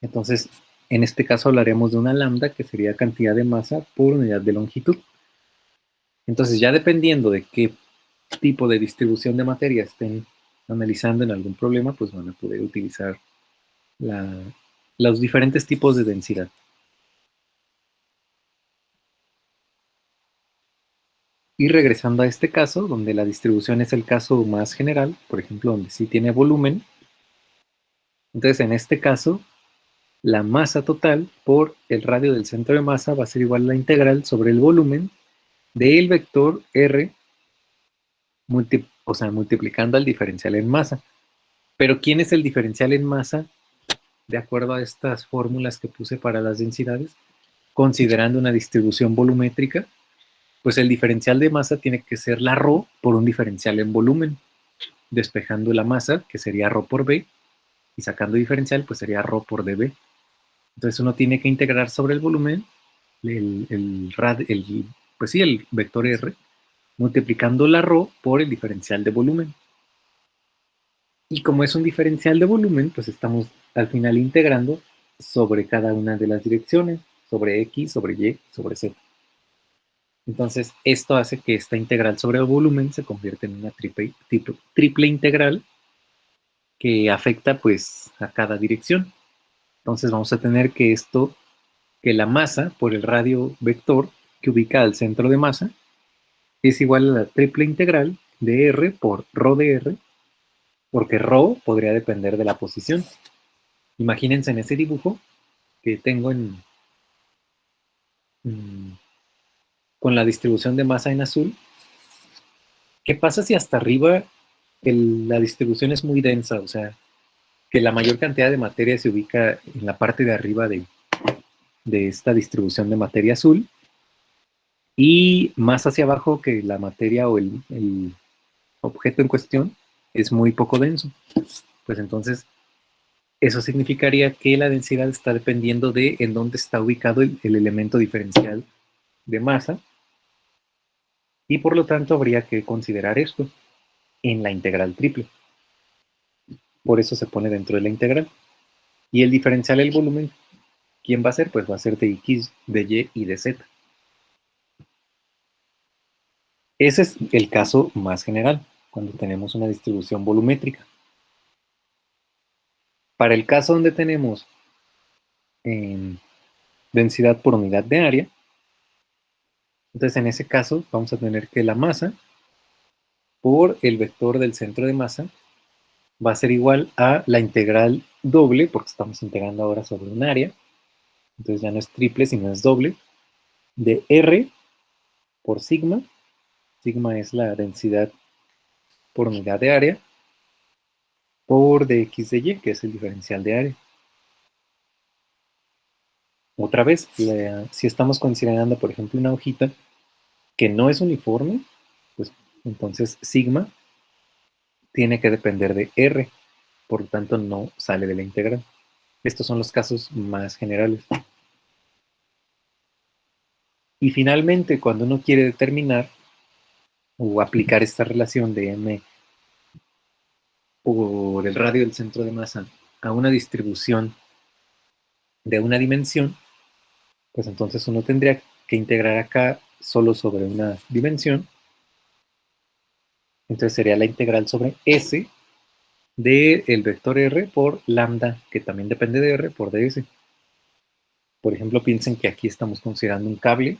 Entonces, en este caso hablaremos de una lambda, que sería cantidad de masa por unidad de longitud. Entonces, ya dependiendo de qué tipo de distribución de materia estén analizando en algún problema, pues van a poder utilizar la, los diferentes tipos de densidad. Y regresando a este caso, donde la distribución es el caso más general, por ejemplo, donde sí tiene volumen, entonces en este caso, la masa total por el radio del centro de masa va a ser igual a la integral sobre el volumen del vector R, o sea, multiplicando al diferencial en masa. Pero ¿quién es el diferencial en masa de acuerdo a estas fórmulas que puse para las densidades? Considerando una distribución volumétrica, pues el diferencial de masa tiene que ser la ρ por un diferencial en volumen, despejando la masa, que sería ρ por b, y sacando diferencial, pues sería ρ por db. Entonces uno tiene que integrar sobre el volumen pues sí, el vector R, multiplicando la ρ por el diferencial de volumen. Y como es un diferencial de volumen, pues estamos al final integrando sobre cada una de las direcciones, sobre X, sobre Y, sobre Z. Entonces, esto hace que esta integral sobre el volumen se convierta en una triple integral que afecta pues a cada dirección. Entonces vamos a tener que la masa por el radio vector que ubica al centro de masa es igual a la triple integral de R por ρ de R, porque ρ podría depender de la posición. Imagínense en ese dibujo que tengo con la distribución de masa en azul. ¿Qué pasa si hasta arriba la distribución es muy densa? O sea, que la mayor cantidad de materia se ubica en la parte de arriba de esta distribución de materia azul, y más hacia abajo que la materia o el objeto en cuestión es muy poco denso. Pues entonces eso significaría que la densidad está dependiendo de en dónde está ubicado el elemento diferencial de masa, y por lo tanto habría que considerar esto en la integral triple. Por eso se pone dentro de la integral. Y el diferencial del volumen, ¿quién va a ser? Pues va a ser de X, de Y y de Z. Ese es el caso más general, cuando tenemos una distribución volumétrica. Para el caso donde tenemos densidad por unidad de área, entonces en ese caso vamos a tener que la masa por el vector del centro de masa va a ser igual a la integral doble, porque estamos integrando ahora sobre un área, entonces ya no es triple, sino es doble, de R por sigma. Sigma es la densidad por unidad de área, por dx de y, que es el diferencial de área. Otra vez, si estamos considerando, por ejemplo, una hojita que no es uniforme, pues entonces sigma tiene que depender de R, por lo tanto no sale de la integral. Estos son los casos más generales. Y finalmente, cuando uno quiere determinar o aplicar esta relación de m por el radio del centro de masa a una distribución de una dimensión, pues entonces uno tendría que integrar acá solo sobre una dimensión. Entonces sería la integral sobre S del vector R por lambda, que también depende de R, por ds. Por ejemplo, piensen que aquí estamos considerando un cable.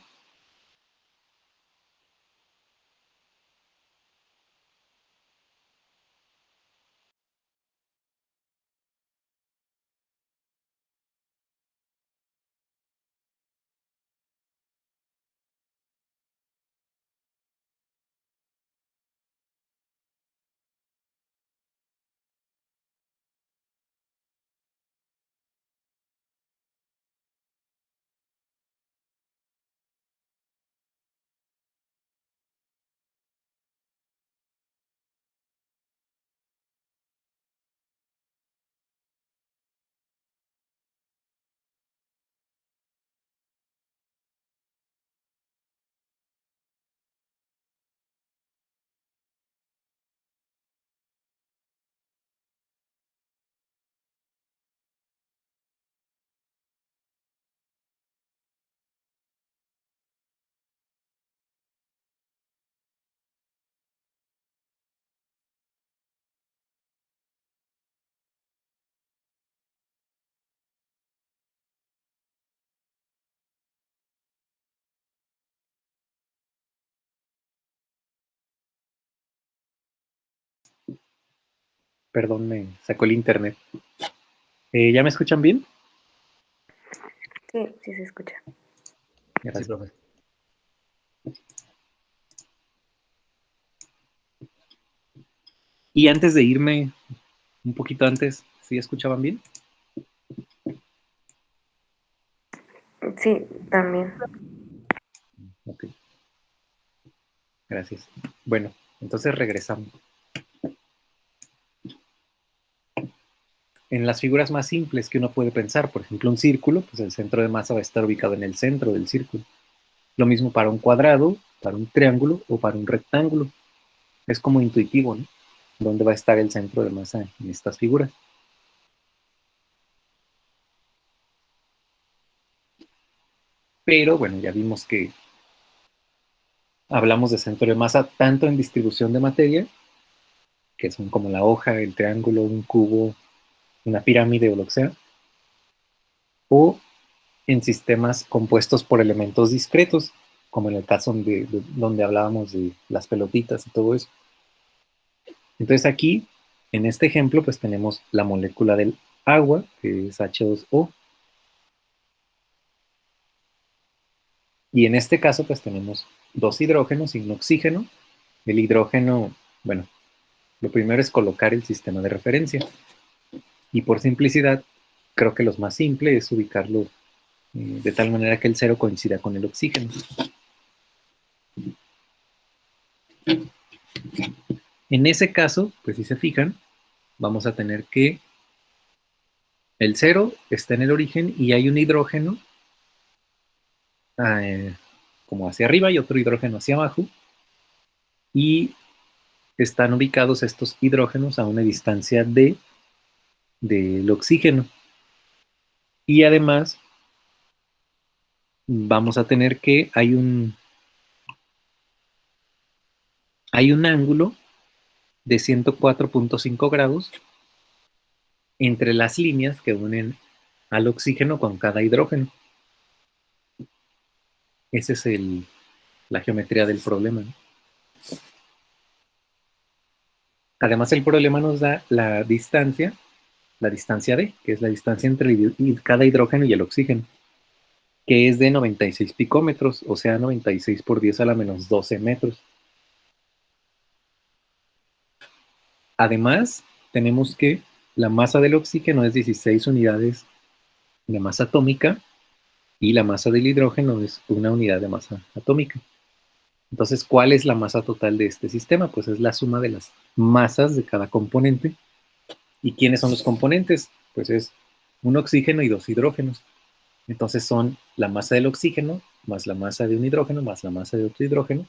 Perdón, me sacó el internet. ¿Ya me escuchan bien? Sí, sí se escucha. Gracias. Sí, profe. Y antes de irme, un poquito antes, ¿sí escuchaban bien? Sí, también. Ok, gracias. Bueno, entonces regresamos. En las figuras más simples que uno puede pensar, por ejemplo, un círculo, pues el centro de masa va a estar ubicado en el centro del círculo. Lo mismo para un cuadrado, para un triángulo o para un rectángulo. Es como intuitivo, ¿no? ¿Dónde va a estar el centro de masa en estas figuras? Pero bueno, ya vimos que hablamos de centro de masa tanto en distribución de materia, que son como la hoja, el triángulo, un cubo, una pirámide o lo que sea, o en sistemas compuestos por elementos discretos, como en el caso donde hablábamos de las pelotitas y todo eso. Entonces aquí, en este ejemplo, pues tenemos la molécula del agua, que es H2O, y en este caso pues tenemos dos hidrógenos y un oxígeno. El hidrógeno, bueno, lo primero es colocar el sistema de referencia, y por simplicidad, creo que lo más simple es ubicarlo de tal manera que el cero coincida con el oxígeno. En ese caso, pues si se fijan, vamos a tener que el cero está en el origen y hay un hidrógeno eh, como hacia arriba y otro hidrógeno hacia abajo, y están ubicados estos hidrógenos a una distancia d del oxígeno. Y además vamos a tener que hay un ángulo de 104.5 grados entre las líneas que unen al oxígeno con cada hidrógeno. Esa es la geometría del problema, ¿no? Además, el problema nos da la distancia d, que es la distancia entre cada hidrógeno y el oxígeno, que es de 96 picómetros, o sea, 96 por 10 a la menos 12 metros. Además, tenemos que la masa del oxígeno es 16 unidades de masa atómica y la masa del hidrógeno es una unidad de masa atómica. Entonces, ¿cuál es la masa total de este sistema? Pues es la suma de las masas de cada componente. ¿Y quiénes son los componentes? Pues es un oxígeno y dos hidrógenos. Entonces son la masa del oxígeno más la masa de un hidrógeno más la masa de otro hidrógeno.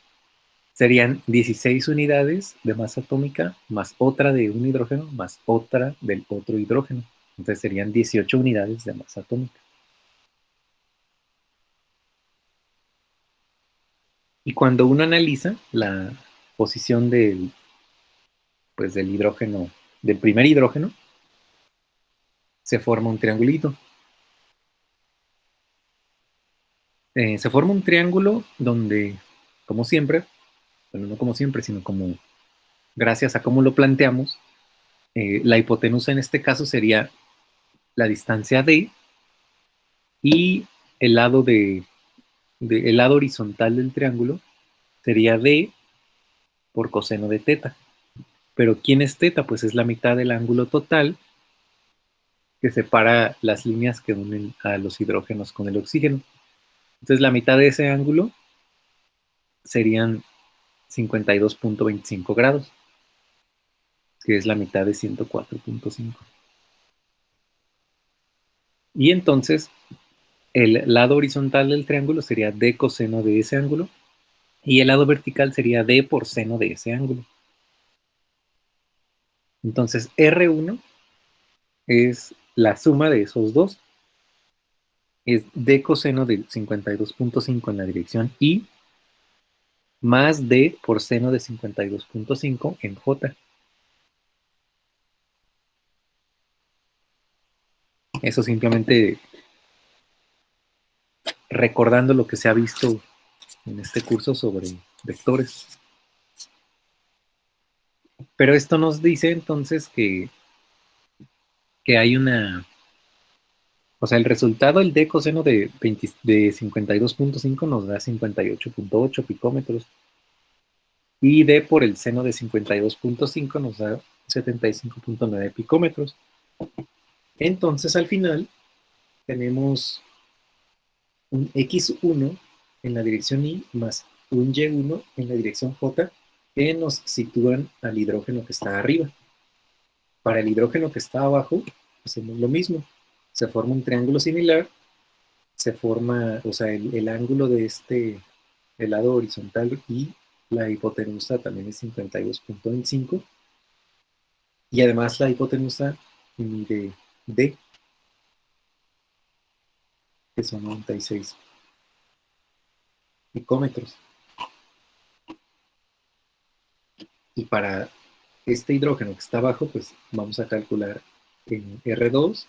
Serían 16 unidades de masa atómica más otra de un hidrógeno más otra del otro hidrógeno. Entonces serían 18 unidades de masa atómica. Y cuando uno analiza la posición pues, del hidrógeno, del primer hidrógeno, se forma un triangulito. Se forma un triángulo donde, como siempre, bueno, no como siempre, sino como gracias a cómo lo planteamos, la hipotenusa en este caso sería la distancia d y el lado, el lado horizontal del triángulo sería d por coseno de teta. Pero ¿quién es teta? Pues es la mitad del ángulo total que separa las líneas que unen a los hidrógenos con el oxígeno. Entonces la mitad de ese ángulo serían 52.25 grados, que es la mitad de 104.5. Y entonces el lado horizontal del triángulo sería d coseno de ese ángulo y el lado vertical sería d por seno de ese ángulo. Entonces R1 es la suma de esos dos. Es d coseno de 52.5 en la dirección y más d por seno de 52.5 en j. Eso simplemente recordando lo que se ha visto en este curso sobre vectores. Pero esto nos dice entonces que hay una, o sea, el resultado, el d coseno de 52.5 nos da 58.8 picómetros y d por el seno de 52.5 nos da 75.9 picómetros. Entonces al final tenemos un x1 en la dirección y más un y1 en la dirección j que nos sitúan al hidrógeno que está arriba. Para el hidrógeno que está abajo hacemos lo mismo, se forma un triángulo similar, se forma, o sea, el ángulo de el lado horizontal y la hipotenusa también es 52.25 y además la hipotenusa mide d, que son 96 picómetros. Y para este hidrógeno que está abajo, pues vamos a calcular en R2,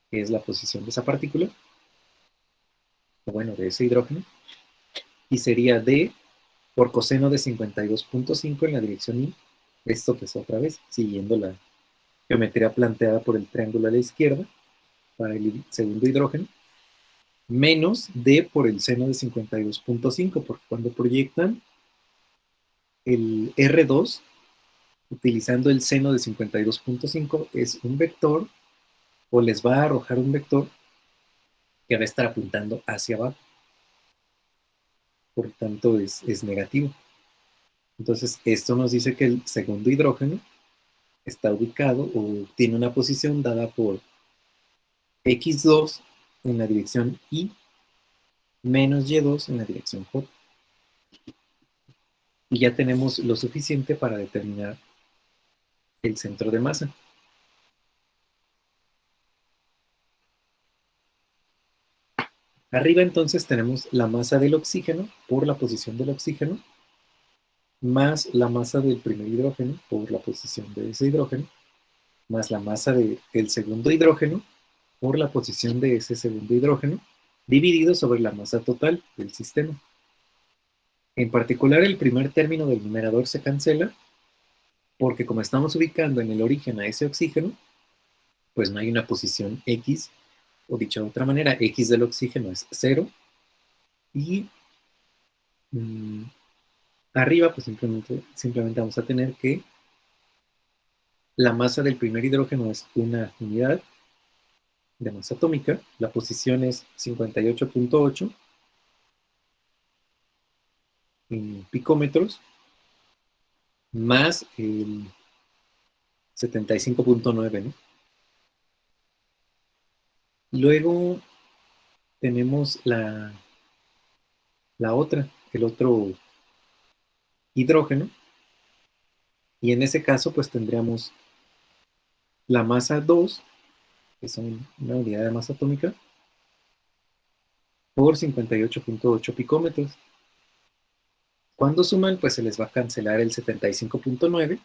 que es la posición de esa partícula, o bueno, de ese hidrógeno, y sería D por coseno de 52.5 en la dirección Y, esto pues otra vez, siguiendo la geometría planteada por el triángulo a la izquierda, para el segundo hidrógeno, menos D por el seno de 52.5, porque cuando proyectan el R2, utilizando el seno de 52.5, es un vector, o les va a arrojar un vector que va a estar apuntando hacia abajo. Por tanto, es negativo. Entonces, esto nos dice que el segundo hidrógeno está ubicado o tiene una posición dada por x2 en la dirección Y menos y2 en la dirección J. Y ya tenemos lo suficiente para determinar el centro de masa. Arriba entonces tenemos la masa del oxígeno por la posición del oxígeno, más la masa del primer hidrógeno por la posición de ese hidrógeno, más la masa del segundo hidrógeno por la posición de ese segundo hidrógeno, dividido sobre la masa total del sistema. En particular, el primer término del numerador se cancela porque como estamos ubicando en el origen a ese oxígeno, pues no hay una posición X, o dicho de otra manera, X del oxígeno es 0, y arriba pues simplemente vamos a tener que la masa del primer hidrógeno es una unidad, de masa atómica, la posición es 58.8 picómetros más el 75.9, ¿no? Luego tenemos la otra, el otro hidrógeno, y en ese caso pues tendríamos la masa 2, que son una unidad de masa atómica, por 58.8 picómetros. Cuando suman, pues se les va a cancelar el 75.9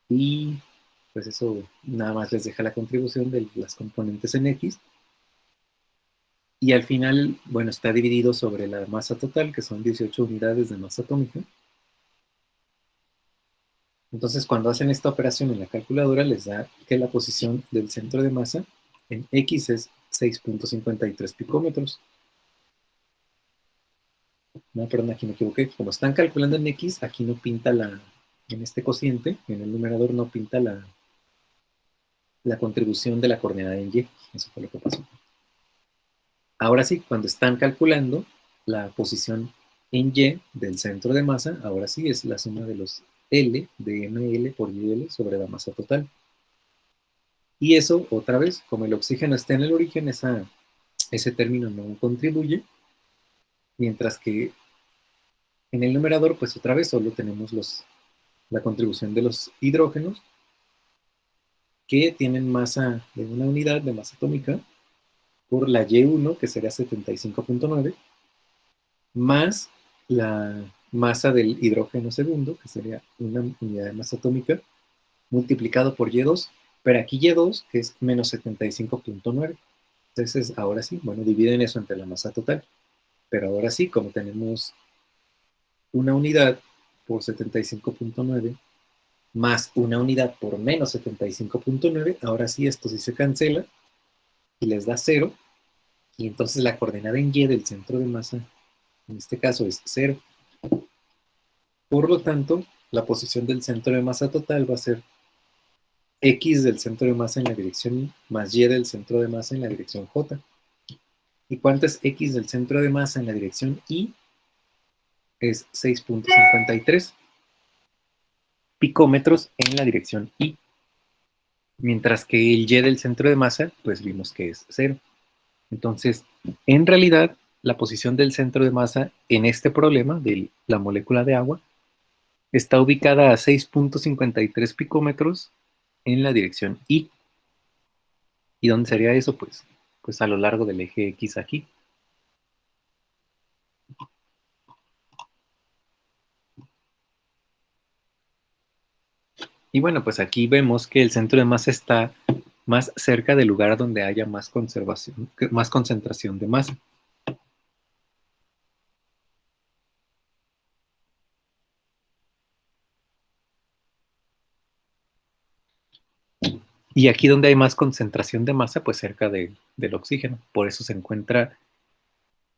y pues eso nada más les deja la contribución de las componentes en X. Y al final, bueno, está dividido sobre la masa total, que son 18 unidades de masa atómica. Entonces, cuando hacen esta operación en la calculadora, les da que la posición del centro de masa en X es 6.53 picómetros. No, perdón, aquí me equivoqué. Como están calculando en X, aquí no pinta en este cociente, en el numerador no pinta la contribución de la coordenada en Y. Eso fue lo que pasó. Ahora sí, cuando están calculando la posición en Y del centro de masa, ahora sí es la suma de los L de ml por YL sobre la masa total. Y eso, otra vez, como el oxígeno está en el origen, ese término no contribuye, mientras que en el numerador, pues otra vez solo tenemos la contribución de los hidrógenos, que tienen masa de una unidad de masa atómica, por la Y1, que sería 75.9, más la masa del hidrógeno segundo, que sería una unidad de masa atómica, multiplicado por Y2, pero aquí Y2 es menos 75.9. Entonces, ahora sí, bueno, dividen eso entre la masa total. Pero ahora sí, como tenemos una unidad por 75.9 más una unidad por menos 75.9, ahora sí esto sí se cancela y les da 0. Y entonces la coordenada en Y del centro de masa, en este caso, es 0. Por lo tanto, la posición del centro de masa total va a ser X del centro de masa en la dirección Y más Y del centro de masa en la dirección J. ¿Y cuánto es X del centro de masa en la dirección Y? Es 6.53 picómetros en la dirección Y. Mientras que el Y del centro de masa, pues vimos que es 0. Entonces, en realidad, la posición del centro de masa en este problema de la molécula de agua está ubicada a 6.53 picómetros en la dirección Y. ¿Y dónde sería eso? Pues a lo largo del eje X aquí. Y bueno, pues aquí vemos que el centro de masa está más cerca del lugar donde haya más conservación, más concentración de masa. Y aquí donde hay más concentración de masa, pues cerca del oxígeno. Por eso se encuentra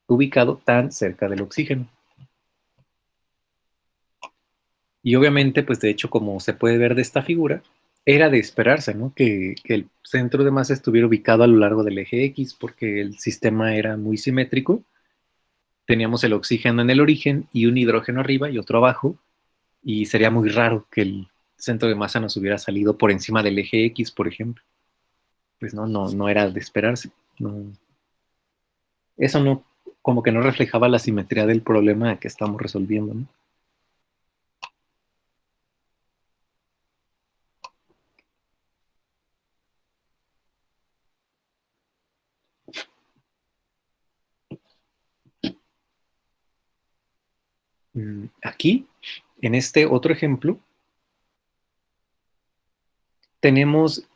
ubicado tan cerca del oxígeno. Y obviamente, pues de hecho, como se puede ver de esta figura, era de esperarse, ¿no? Que el centro de masa estuviera ubicado a lo largo del eje X, porque el sistema era muy simétrico. Teníamos el oxígeno en el origen y un hidrógeno arriba y otro abajo, y sería muy raro que el centro de masa nos hubiera salido por encima del eje X, por ejemplo. Pues no era de esperarse. No, eso no, como que no reflejaba la simetría del problema que estamos resolviendo, ¿no? Aquí, en este otro ejemplo, tenemos,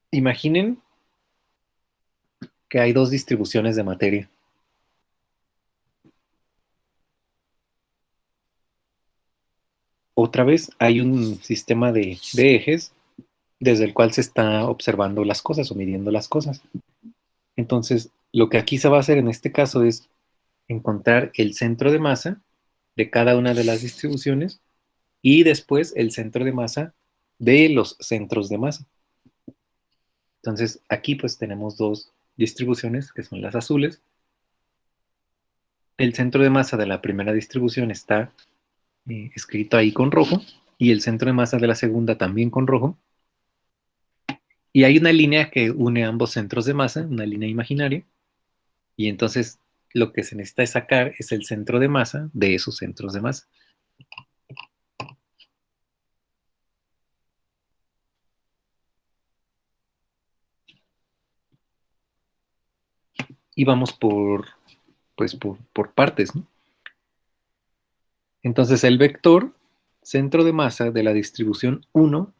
imaginen que hay dos distribuciones de materia. Otra vez hay un sistema de ejes desde el cual se está observando las cosas o midiendo las cosas. Entonces, lo que aquí se va a hacer en este caso es encontrar el centro de masa de cada una de las distribuciones y después el centro de masa de los centros de masa. Entonces, aquí pues tenemos dos distribuciones, que son las azules. El centro de masa de la primera distribución está escrito ahí con rojo, y el centro de masa de la segunda también con rojo. Y hay una línea que une ambos centros de masa, una línea imaginaria, y entonces lo que se necesita sacar es el centro de masa de esos centros de masa. Y vamos por partes, ¿no? Entonces el vector centro de masa de la distribución 1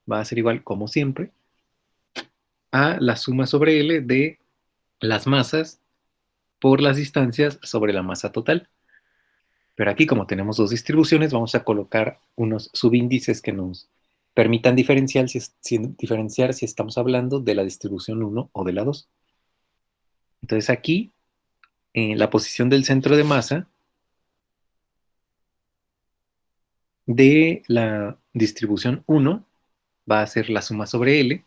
va a ser igual, como siempre, a la suma sobre L de las masas por las distancias sobre la masa total. Pero aquí, como tenemos dos distribuciones, vamos a colocar unos subíndices que nos permitan diferenciar si estamos hablando de la distribución 1 o de la 2. Entonces aquí, en la posición del centro de masa de la distribución 1 va a ser la suma sobre L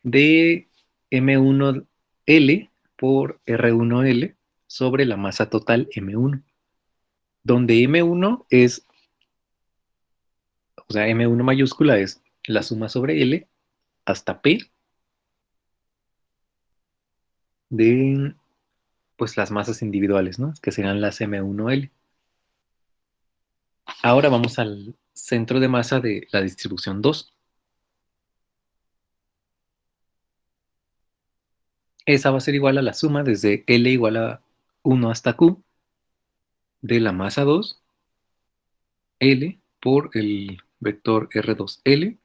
de M1L por R1L sobre la masa total M1, donde M1 es, o sea, M1 mayúscula es la suma sobre L hasta P de pues las masas individuales, ¿no? Que serán las M1L. Ahora vamos al centro de masa de la distribución 2. Esa va a ser igual a la suma desde L igual a 1 hasta Q de la masa 2, L por el vector R2L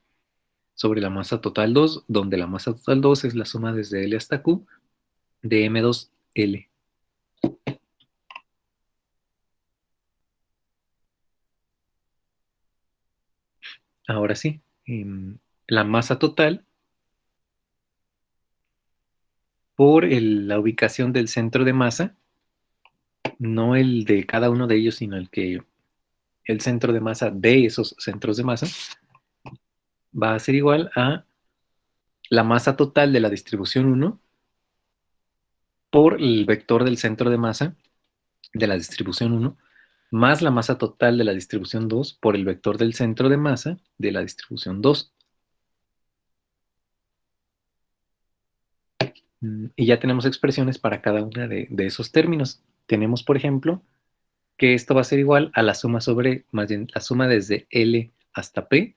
sobre la masa total 2, donde la masa total 2 es la suma desde L hasta Q de M2L. Ahora sí, la masa total por la ubicación del centro de masa, no el de cada uno de ellos, sino el centro de masa de esos centros de masa, va a ser igual a la masa total de la distribución 1 por el vector del centro de masa de la distribución 1 más la masa total de la distribución 2 por el vector del centro de masa de la distribución 2. Y ya tenemos expresiones para cada uno de esos términos. Tenemos, por ejemplo, que esto va a ser igual a la suma sobre, más bien, la suma desde L hasta P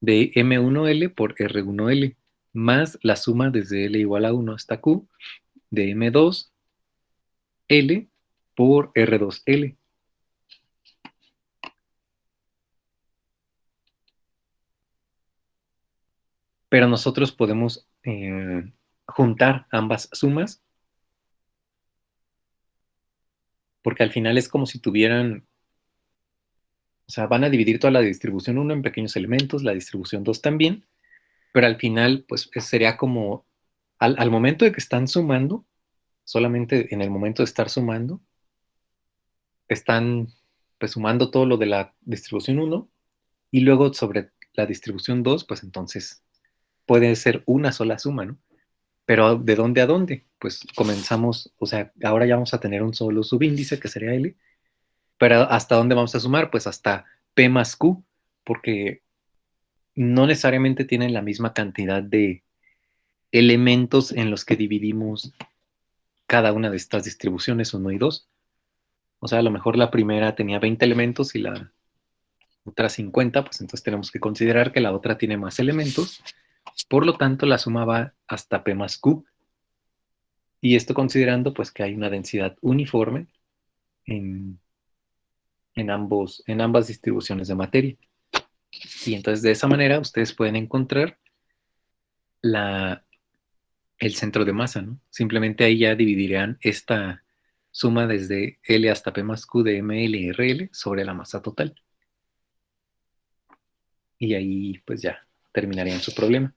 de M1L por R1L, más la suma desde L igual a 1 hasta Q de M2L por R2L. Pero nosotros podemos juntar ambas sumas, porque al final es como si tuvieran, o sea, van a dividir toda la distribución 1 en pequeños elementos, la distribución 2 también, pero al final, pues sería como, al momento de que están sumando, solamente en el momento de estar sumando, están pues sumando todo lo de la distribución 1 y luego sobre la distribución 2 pues entonces puede ser una sola suma, ¿no? Pero ¿de dónde a dónde? Pues comenzamos, o sea, ahora ya vamos a tener un solo subíndice que sería L, pero ¿hasta dónde vamos a sumar? Pues hasta P más Q, porque no necesariamente tienen la misma cantidad de elementos en los que dividimos cada una de estas distribuciones 1 y 2. O sea, a lo mejor la primera tenía 20 elementos y la otra 50, pues entonces tenemos que considerar que la otra tiene más elementos. Por lo tanto, la suma va hasta P más Q. Y esto considerando pues que hay una densidad uniforme en, en ambas distribuciones de materia. Y entonces de esa manera ustedes pueden encontrar la, el centro de masa, ¿no? Simplemente ahí ya dividirán esta suma desde L hasta P más Q de ML y RL sobre la masa total. Y ahí pues ya terminarían su problema.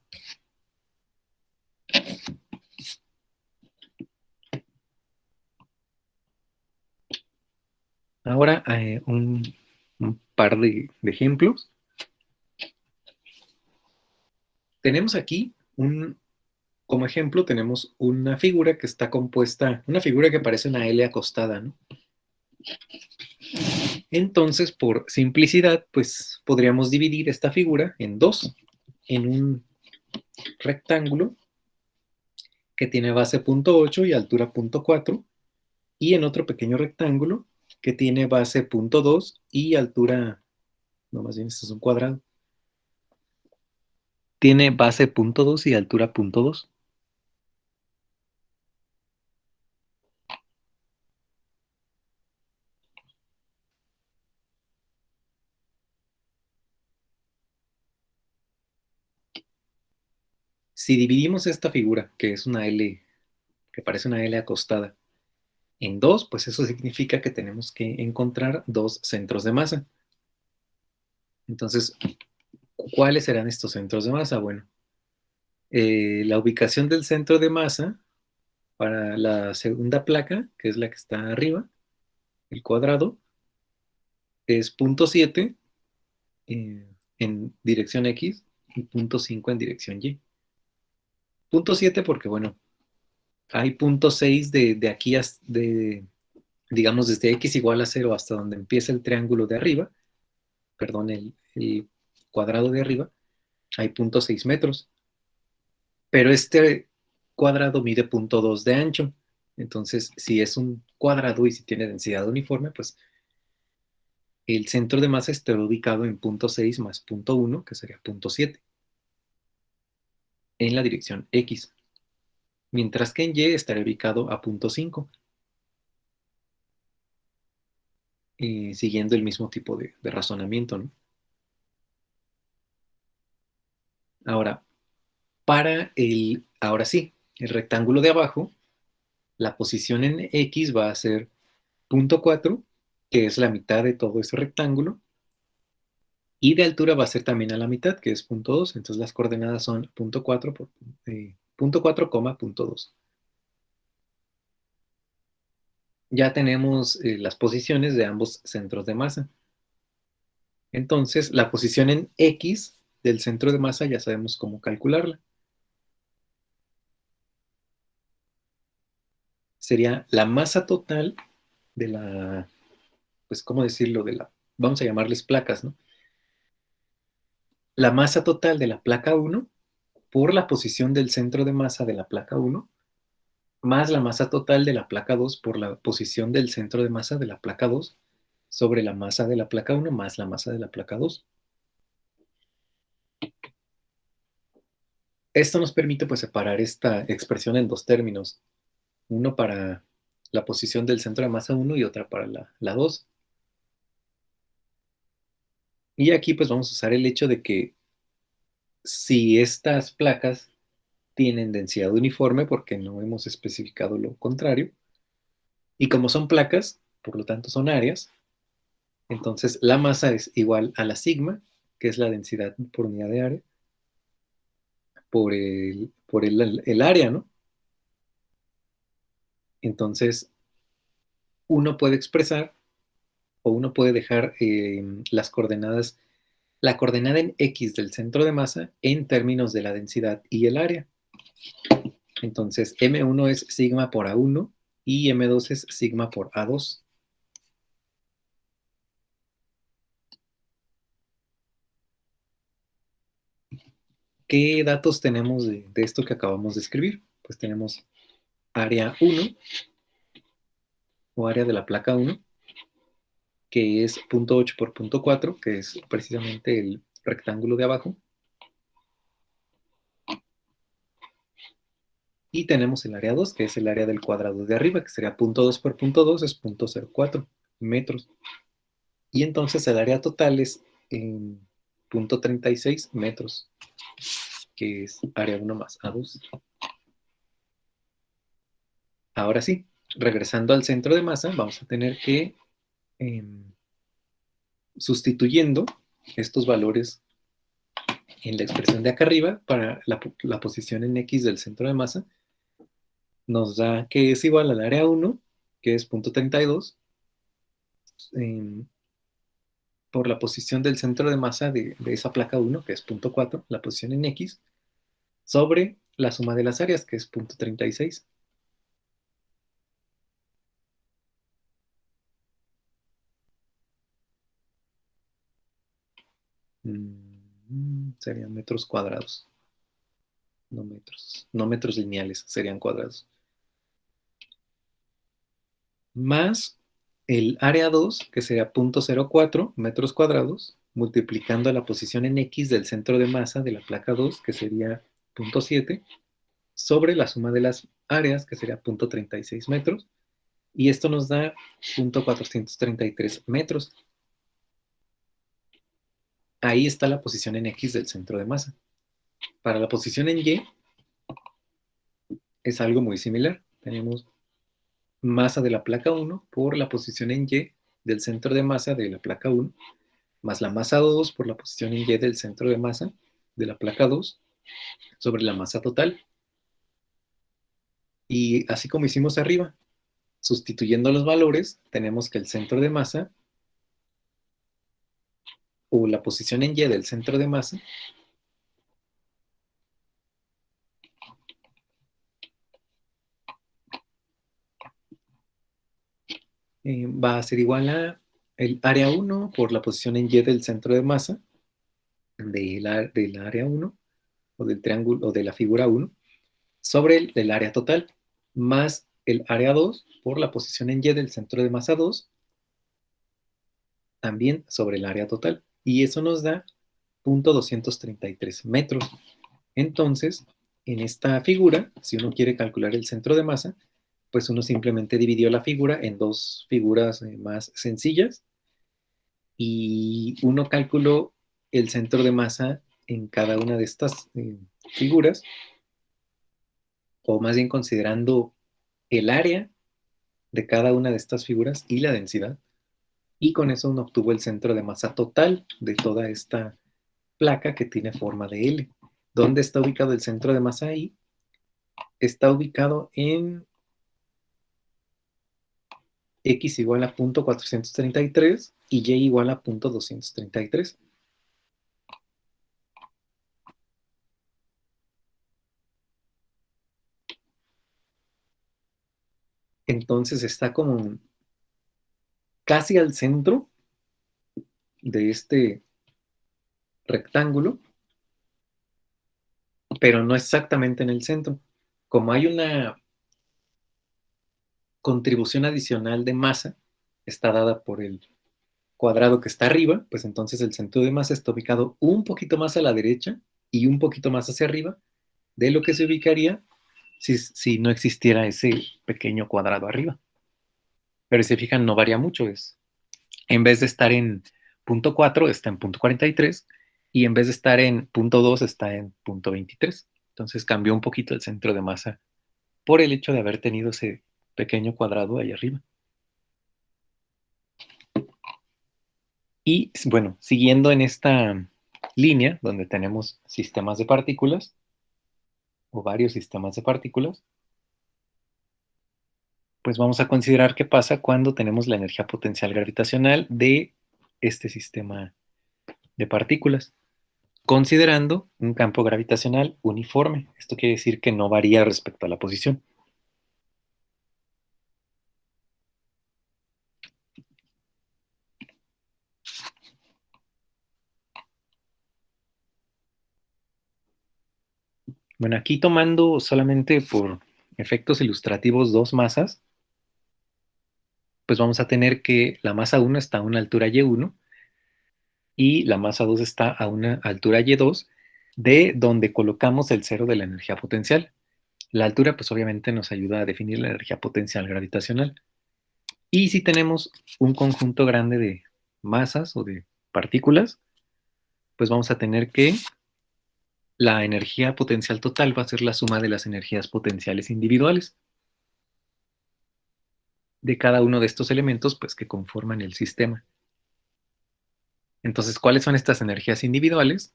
Ahora un par de ejemplos. Tenemos aquí un como ejemplo, tenemos una figura que está compuesta, una figura que parece una L acostada, ¿no? Entonces, por simplicidad, pues podríamos dividir esta figura en dos, en un rectángulo que tiene base punto .8 y altura punto .4, y en otro pequeño rectángulo que tiene base punto .2 y altura, no, más bien este es un cuadrado, tiene base punto .2 y altura punto .2. Si dividimos esta figura, que es una L, que parece una L acostada, en dos, pues eso significa que tenemos que encontrar dos centros de masa. Entonces, ¿cuáles serán estos centros de masa? Bueno, la ubicación del centro de masa para la segunda placa, que es la que está arriba, el cuadrado, es punto .7 en dirección X y punto .5 en dirección Y. Punto .7 porque, bueno, hay punto .6 de aquí, digamos, desde X igual a 0 hasta donde empieza el triángulo de arriba, perdón, el cuadrado de arriba, hay punto .6 metros. Pero este cuadrado mide punto .2 de ancho. Entonces, si es un cuadrado y si tiene densidad uniforme, pues el centro de masa estará ubicado en punto .6 más punto .1, que sería punto .7, en la dirección X. Mientras que en Y estará ubicado a punto .5, siguiendo el mismo tipo de razonamiento, ¿no? Ahora, ahora sí, el rectángulo de abajo, la posición en X va a ser punto .4, que es la mitad de todo ese rectángulo, y de altura va a ser también a la mitad, que es punto .2. Entonces las coordenadas son punto .4 por punto .4, punto .2. Ya tenemos las posiciones de ambos centros de masa. Entonces, la posición en X del centro de masa ya sabemos cómo calcularla. Sería la masa total de la, pues, ¿cómo decirlo? Vamos a llamarles placas, ¿no? La masa total de la placa 1 por la posición del centro de masa de la placa 1 más la masa total de la placa 2 por la posición del centro de masa de la placa 2 sobre la masa de la placa 1 más la masa de la placa 2. Esto nos permite pues separar esta expresión en dos términos, uno para la posición del centro de masa 1 y otra para la 2. Y aquí pues vamos a usar el hecho de que si estas placas tienen densidad uniforme, porque no hemos especificado lo contrario, y como son placas, por lo tanto son áreas, entonces la masa es igual a la sigma, que es la densidad por unidad de área, por el área, ¿no? Entonces, uno puede expresar o uno puede dejar las coordenadas, la coordenada en X del centro de masa en términos de la densidad y el área. Entonces, M1 es sigma por A1 y M2 es sigma por A2. ¿Qué datos tenemos de esto que acabamos de escribir? Pues tenemos área 1 o área de la placa 1, que es punto .8 por punto .4, que es precisamente el rectángulo de abajo. Y tenemos el área 2, que es el área del cuadrado de arriba, que sería punto .2 por punto .2, es punto .04 metros. Y entonces el área total es punto .36 metros, que es área 1 más A2. Ahora sí, regresando al centro de masa, vamos a tener que, sustituyendo estos valores en la expresión de acá arriba para la posición en X del centro de masa, nos da que es igual al área 1, que es punto .32, por la posición del centro de masa de esa placa 1, que es punto .4, la posición en X, sobre la suma de las áreas, que es 0.36. Serían metros cuadrados, no metros lineales, serían cuadrados. Más el área 2, que sería 0.04 metros cuadrados, multiplicando la posición en X del centro de masa de la placa 2, que sería 0.7, sobre la suma de las áreas, que sería 0.36 metros, y esto nos da 0.433 metros. Ahí está la posición en X del centro de masa. Para la posición en Y es algo muy similar. Tenemos masa de la placa 1 por la posición en Y del centro de masa de la placa 1, más la masa 2 por la posición en Y del centro de masa de la placa 2 sobre la masa total. Y así como hicimos arriba, sustituyendo los valores, tenemos que el centro de masa o la posición en Y del centro de masa va a ser igual a el área 1 por la posición en Y del centro de masa del área 1 o del triángulo o de la figura 1 sobre el del área total más el área 2 por la posición en Y del centro de masa 2 también sobre el área total. Y eso nos da 0.233 metros. Entonces, en esta figura, si uno quiere calcular el centro de masa, pues uno simplemente dividió la figura en dos figuras más sencillas y uno calculó el centro de masa en cada una de estas figuras, o más bien considerando el área de cada una de estas figuras y la densidad, y con eso uno obtuvo el centro de masa total de toda esta placa que tiene forma de L. ¿Dónde está ubicado el centro de masa ahí? Está ubicado en X igual a 0.433 y Y igual a 0.233. Entonces está como casi al centro de este rectángulo, pero no exactamente en el centro. Como hay una contribución adicional de masa, está dada por el cuadrado que está arriba, pues entonces el centro de masa está ubicado un poquito más a la derecha y un poquito más hacia arriba de lo que se ubicaría si no existiera ese pequeño cuadrado arriba. Pero si se fijan, no varía mucho. En vez de estar en 0.4, está en 0.43, y en vez de estar en 0.2, está en 0.23. Entonces cambió un poquito el centro de masa por el hecho de haber tenido ese pequeño cuadrado ahí arriba. Y bueno, siguiendo en esta línea donde tenemos sistemas de partículas o varios sistemas de partículas, pues vamos a considerar qué pasa cuando tenemos la energía potencial gravitacional de este sistema de partículas, considerando un campo gravitacional uniforme. Esto quiere decir que no varía respecto a la posición. Bueno, aquí tomando solamente por efectos ilustrativos dos masas, pues vamos a tener que la masa 1 está a una altura y1 y la masa 2 está a una altura y2, de donde colocamos el cero de la energía potencial. La altura, pues obviamente nos ayuda a definir la energía potencial gravitacional. Y si tenemos un conjunto grande de masas o de partículas, pues vamos a tener que la energía potencial total va a ser la suma de las energías potenciales individuales de cada uno de estos elementos, pues que conforman el sistema. Entonces, ¿cuáles son estas energías individuales?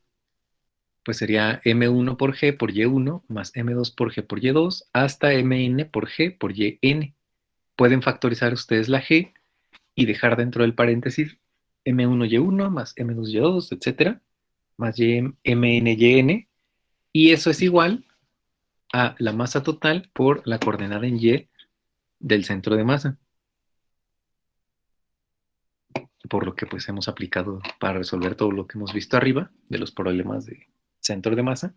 Pues sería M1 por G por Y1 más M2 por G por Y2 hasta Mn por G por Yn. Pueden factorizar ustedes la G y dejar dentro del paréntesis M1Y1 más M2Y2, etcétera, más MNYN, y eso es igual a la masa total por la coordenada en Y del centro de masa, por lo que pues hemos aplicado para resolver todo lo que hemos visto arriba de los problemas de centro de masa.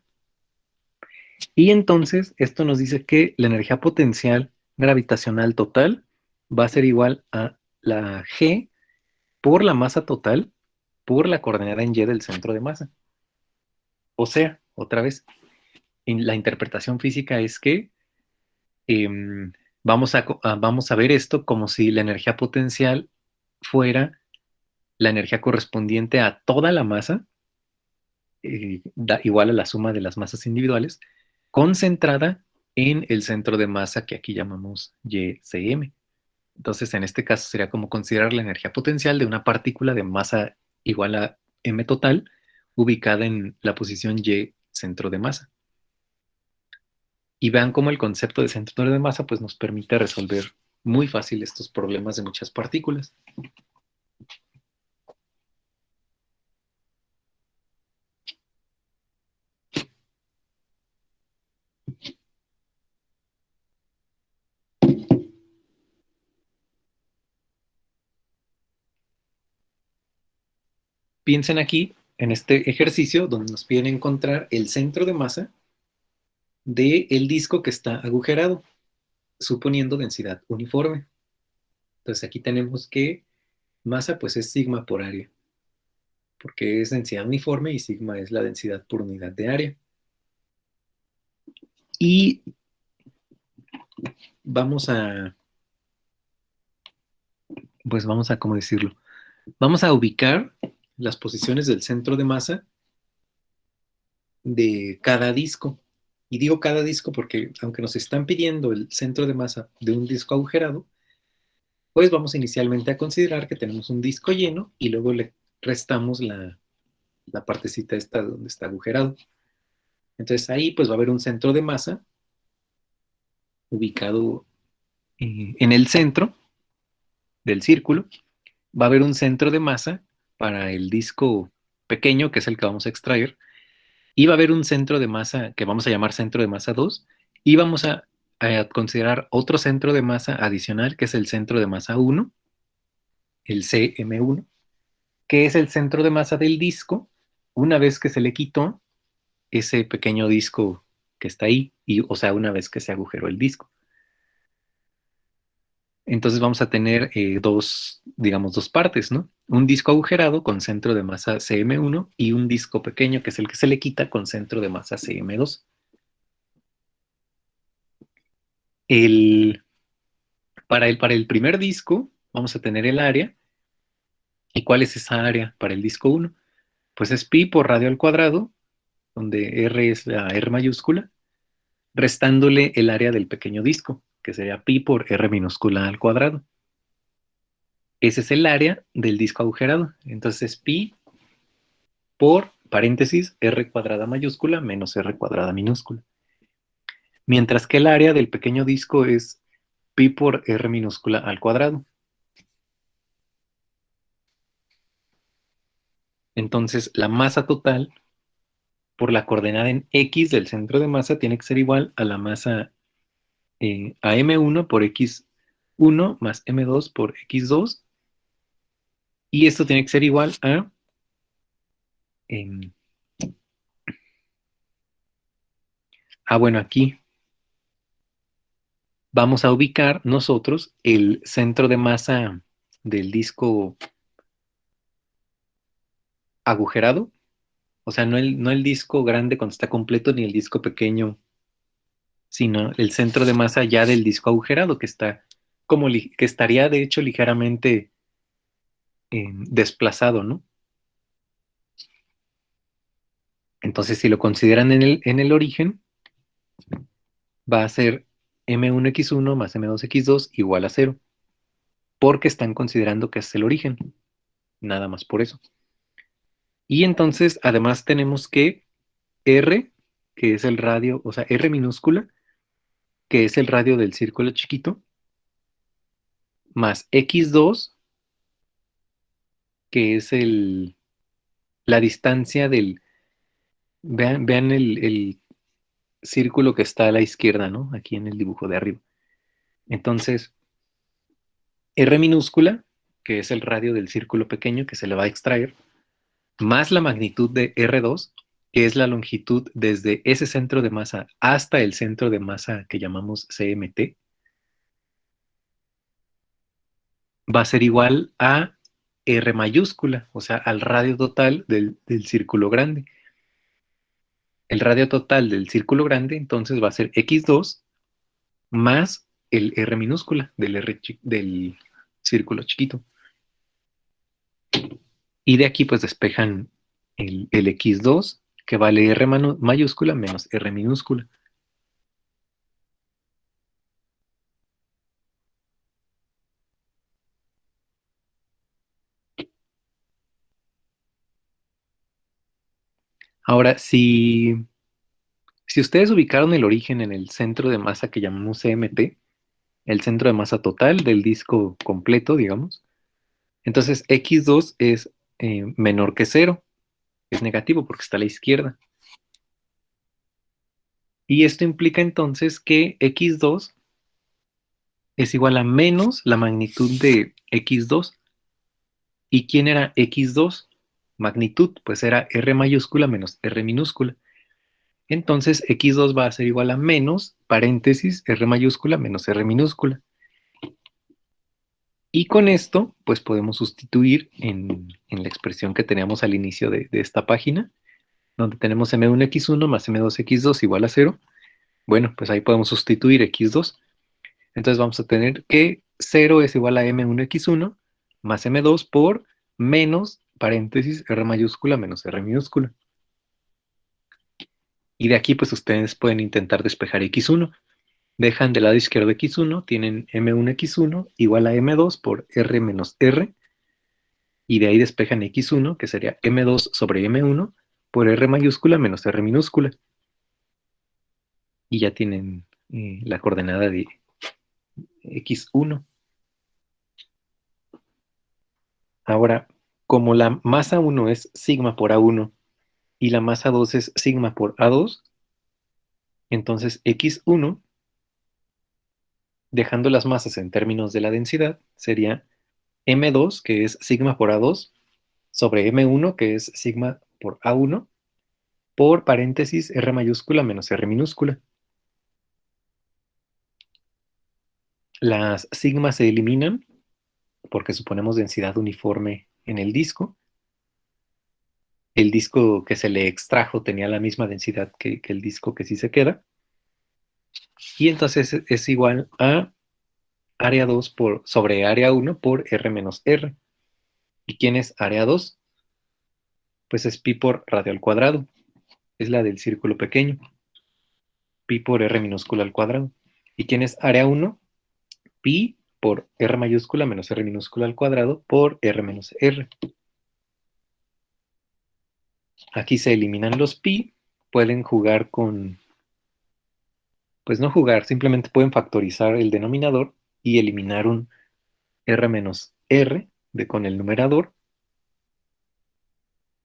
Y entonces esto nos dice que la energía potencial gravitacional total va a ser igual a la G por la masa total por la coordenada en Y del centro de masa. O sea, otra vez, la interpretación física es que eh, vamos a ver esto como si la energía potencial fuera la energía correspondiente a toda la masa, igual a la suma de las masas individuales, concentrada en el centro de masa que aquí llamamos YCM. Entonces, en este caso sería como considerar la energía potencial de una partícula de masa igual a m total, ubicada en la posición Y centro de masa. Y vean cómo el concepto de centro de masa pues, nos permite resolver muy fácil estos problemas de muchas partículas. Piensen aquí en este ejercicio donde nos piden encontrar el centro de masa del disco que está agujerado, suponiendo densidad uniforme. Entonces aquí tenemos que masa pues es sigma por área, porque es densidad uniforme y sigma es la densidad por unidad de área. Y vamos a, pues vamos a, ¿cómo decirlo? Vamos a ubicar las posiciones del centro de masa de cada disco. Y digo cada disco porque aunque nos están pidiendo el centro de masa de un disco agujerado, pues vamos inicialmente a considerar que tenemos un disco lleno y luego le restamos la partecita esta donde está agujerado. Entonces ahí pues va a haber un centro de masa ubicado en el centro del círculo. Va a haber un centro de masa para el disco pequeño, que es el que vamos a extraer, y va a haber un centro de masa que vamos a llamar centro de masa 2, y vamos a considerar otro centro de masa adicional, que es el centro de masa 1, el CM1, que es el centro de masa del disco, una vez que se le quitó ese pequeño disco que está ahí, o sea, una vez que se agujeró el disco. Entonces vamos a tener digamos, dos partes, ¿no? Un disco agujerado con centro de masa CM1 y un disco pequeño, que es el que se le quita, con centro de masa CM2. El, para el primer disco vamos a tener el área. ¿Y cuál es esa área para el disco 1? Pues es pi por radio al cuadrado, donde R es la R mayúscula, restándole el área del pequeño disco, que sería pi por R minúscula al cuadrado. Ese es el área del disco agujerado. Entonces pi por paréntesis R cuadrada mayúscula menos R cuadrada minúscula. Mientras que el área del pequeño disco es pi por R minúscula al cuadrado. Entonces la masa total por la coordenada en X del centro de masa tiene que ser igual a la masa a M1 por X1 más M2 por X2. Y esto tiene que ser igual a... Eh, bueno, aquí vamos a ubicar nosotros el centro de masa del disco agujerado. O sea, no el disco grande cuando está completo ni el disco pequeño, sino el centro de masa ya del disco agujerado, que está que estaría de hecho ligeramente desplazado, ¿no? Entonces, si lo consideran en el origen, va a ser M1X1 más M2X2 igual a 0, porque están considerando que es el origen, nada más por eso. Y entonces, además tenemos que R, que es el radio, o sea, R minúscula, que es el radio del círculo chiquito, más X2, que es la distancia vean círculo que está a la izquierda, ¿no? Aquí en el dibujo de arriba. Entonces, R minúscula, que es el radio del círculo pequeño que se le va a extraer, más la magnitud de R2, que es la longitud desde ese centro de masa hasta el centro de masa que llamamos CMT, va a ser igual a R mayúscula, o sea, al radio total del círculo grande. El radio total del círculo grande entonces va a ser X2 más el R minúscula del círculo chiquito. Y de aquí pues despejan el X2, que vale R mayúscula menos R minúscula. Ahora, si ustedes ubicaron el origen en el centro de masa que llamamos CMT, el centro de masa total del disco completo, digamos, entonces X2 es menor que cero, es negativo porque está a la izquierda. Y esto implica entonces que X2 es igual a menos la magnitud de X2. ¿Y quién era X2? Magnitud, pues era R mayúscula menos R minúscula. Entonces X2 va a ser igual a menos, paréntesis, R mayúscula menos R minúscula. Y con esto, pues podemos sustituir en la expresión que teníamos al inicio de esta página, donde tenemos M1X1 más M2X2 igual a 0. Bueno, pues ahí podemos sustituir X2. Entonces vamos a tener que 0 es igual a M1X1 más M2 por menos, paréntesis, R mayúscula menos R minúscula. Y de aquí pues ustedes pueden intentar despejar X1. Dejan del lado izquierdo X1, tienen M1X1 igual a M2 por R menos R. Y de ahí despejan X1, que sería M2 sobre M1 por R mayúscula menos R minúscula. Y ya tienen la coordenada de X1. Ahora, como la masa 1 es sigma por A1 y la masa 2 es sigma por A2, entonces X1, dejando las masas en términos de la densidad, sería M2, que es sigma por A2, sobre M1, que es sigma por A1, por paréntesis R mayúscula menos R minúscula. Las sigmas se eliminan porque suponemos densidad uniforme en el disco. El disco que se le extrajo tenía la misma densidad que el disco que sí se queda. Y entonces es igual a área 2 sobre área 1 por R menos R. ¿Y quién es área 2? Pues es pi por radio al cuadrado. Es la del círculo pequeño. Pi por R minúscula al cuadrado. ¿Y quién es área 1? Pi por R mayúscula menos R minúscula al cuadrado por R menos R. Aquí se eliminan los pi. Pueden jugar con... Pues no jugar, simplemente pueden factorizar el denominador y eliminar un R menos R con el numerador.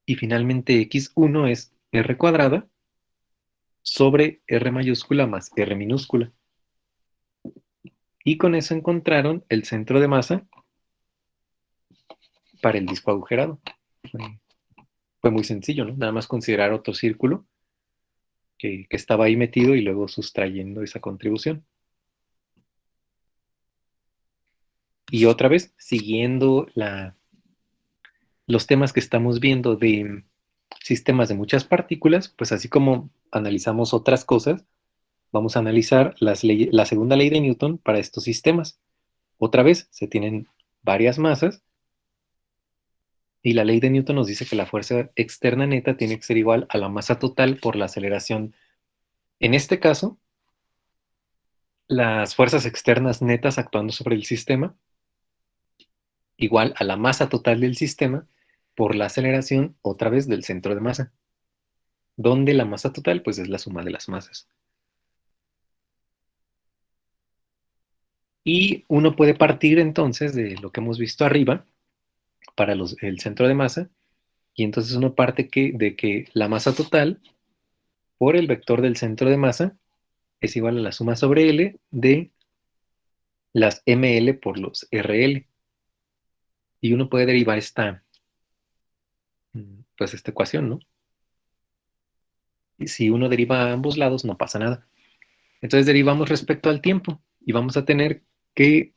Y finalmente X1 es R cuadrada sobre R mayúscula más R minúscula. Y con eso encontraron el centro de masa para el disco agujerado. Fue muy sencillo, ¿no? Nada más considerar otro círculo que estaba ahí metido y luego sustrayendo esa contribución. Y otra vez, siguiendo los temas que estamos viendo de sistemas de muchas partículas, pues así como analizamos otras cosas, vamos a analizar la segunda ley de Newton para estos sistemas. Otra vez, se tienen varias masas y la ley de Newton nos dice que la fuerza externa neta tiene que ser igual a la masa total por la aceleración. En este caso, las fuerzas externas netas actuando sobre el sistema igual a la masa total del sistema por la aceleración otra vez del centro de masa, donde la masa total pues es la suma de las masas. Y uno puede partir entonces de lo que hemos visto arriba para el centro de masa, y entonces uno parte de que la masa total por el vector del centro de masa es igual a la suma sobre L de las ml por los rl. Y uno puede derivar pues esta ecuación, ¿no? Y si uno deriva a ambos lados, no pasa nada. Entonces derivamos respecto al tiempo y vamos a tener que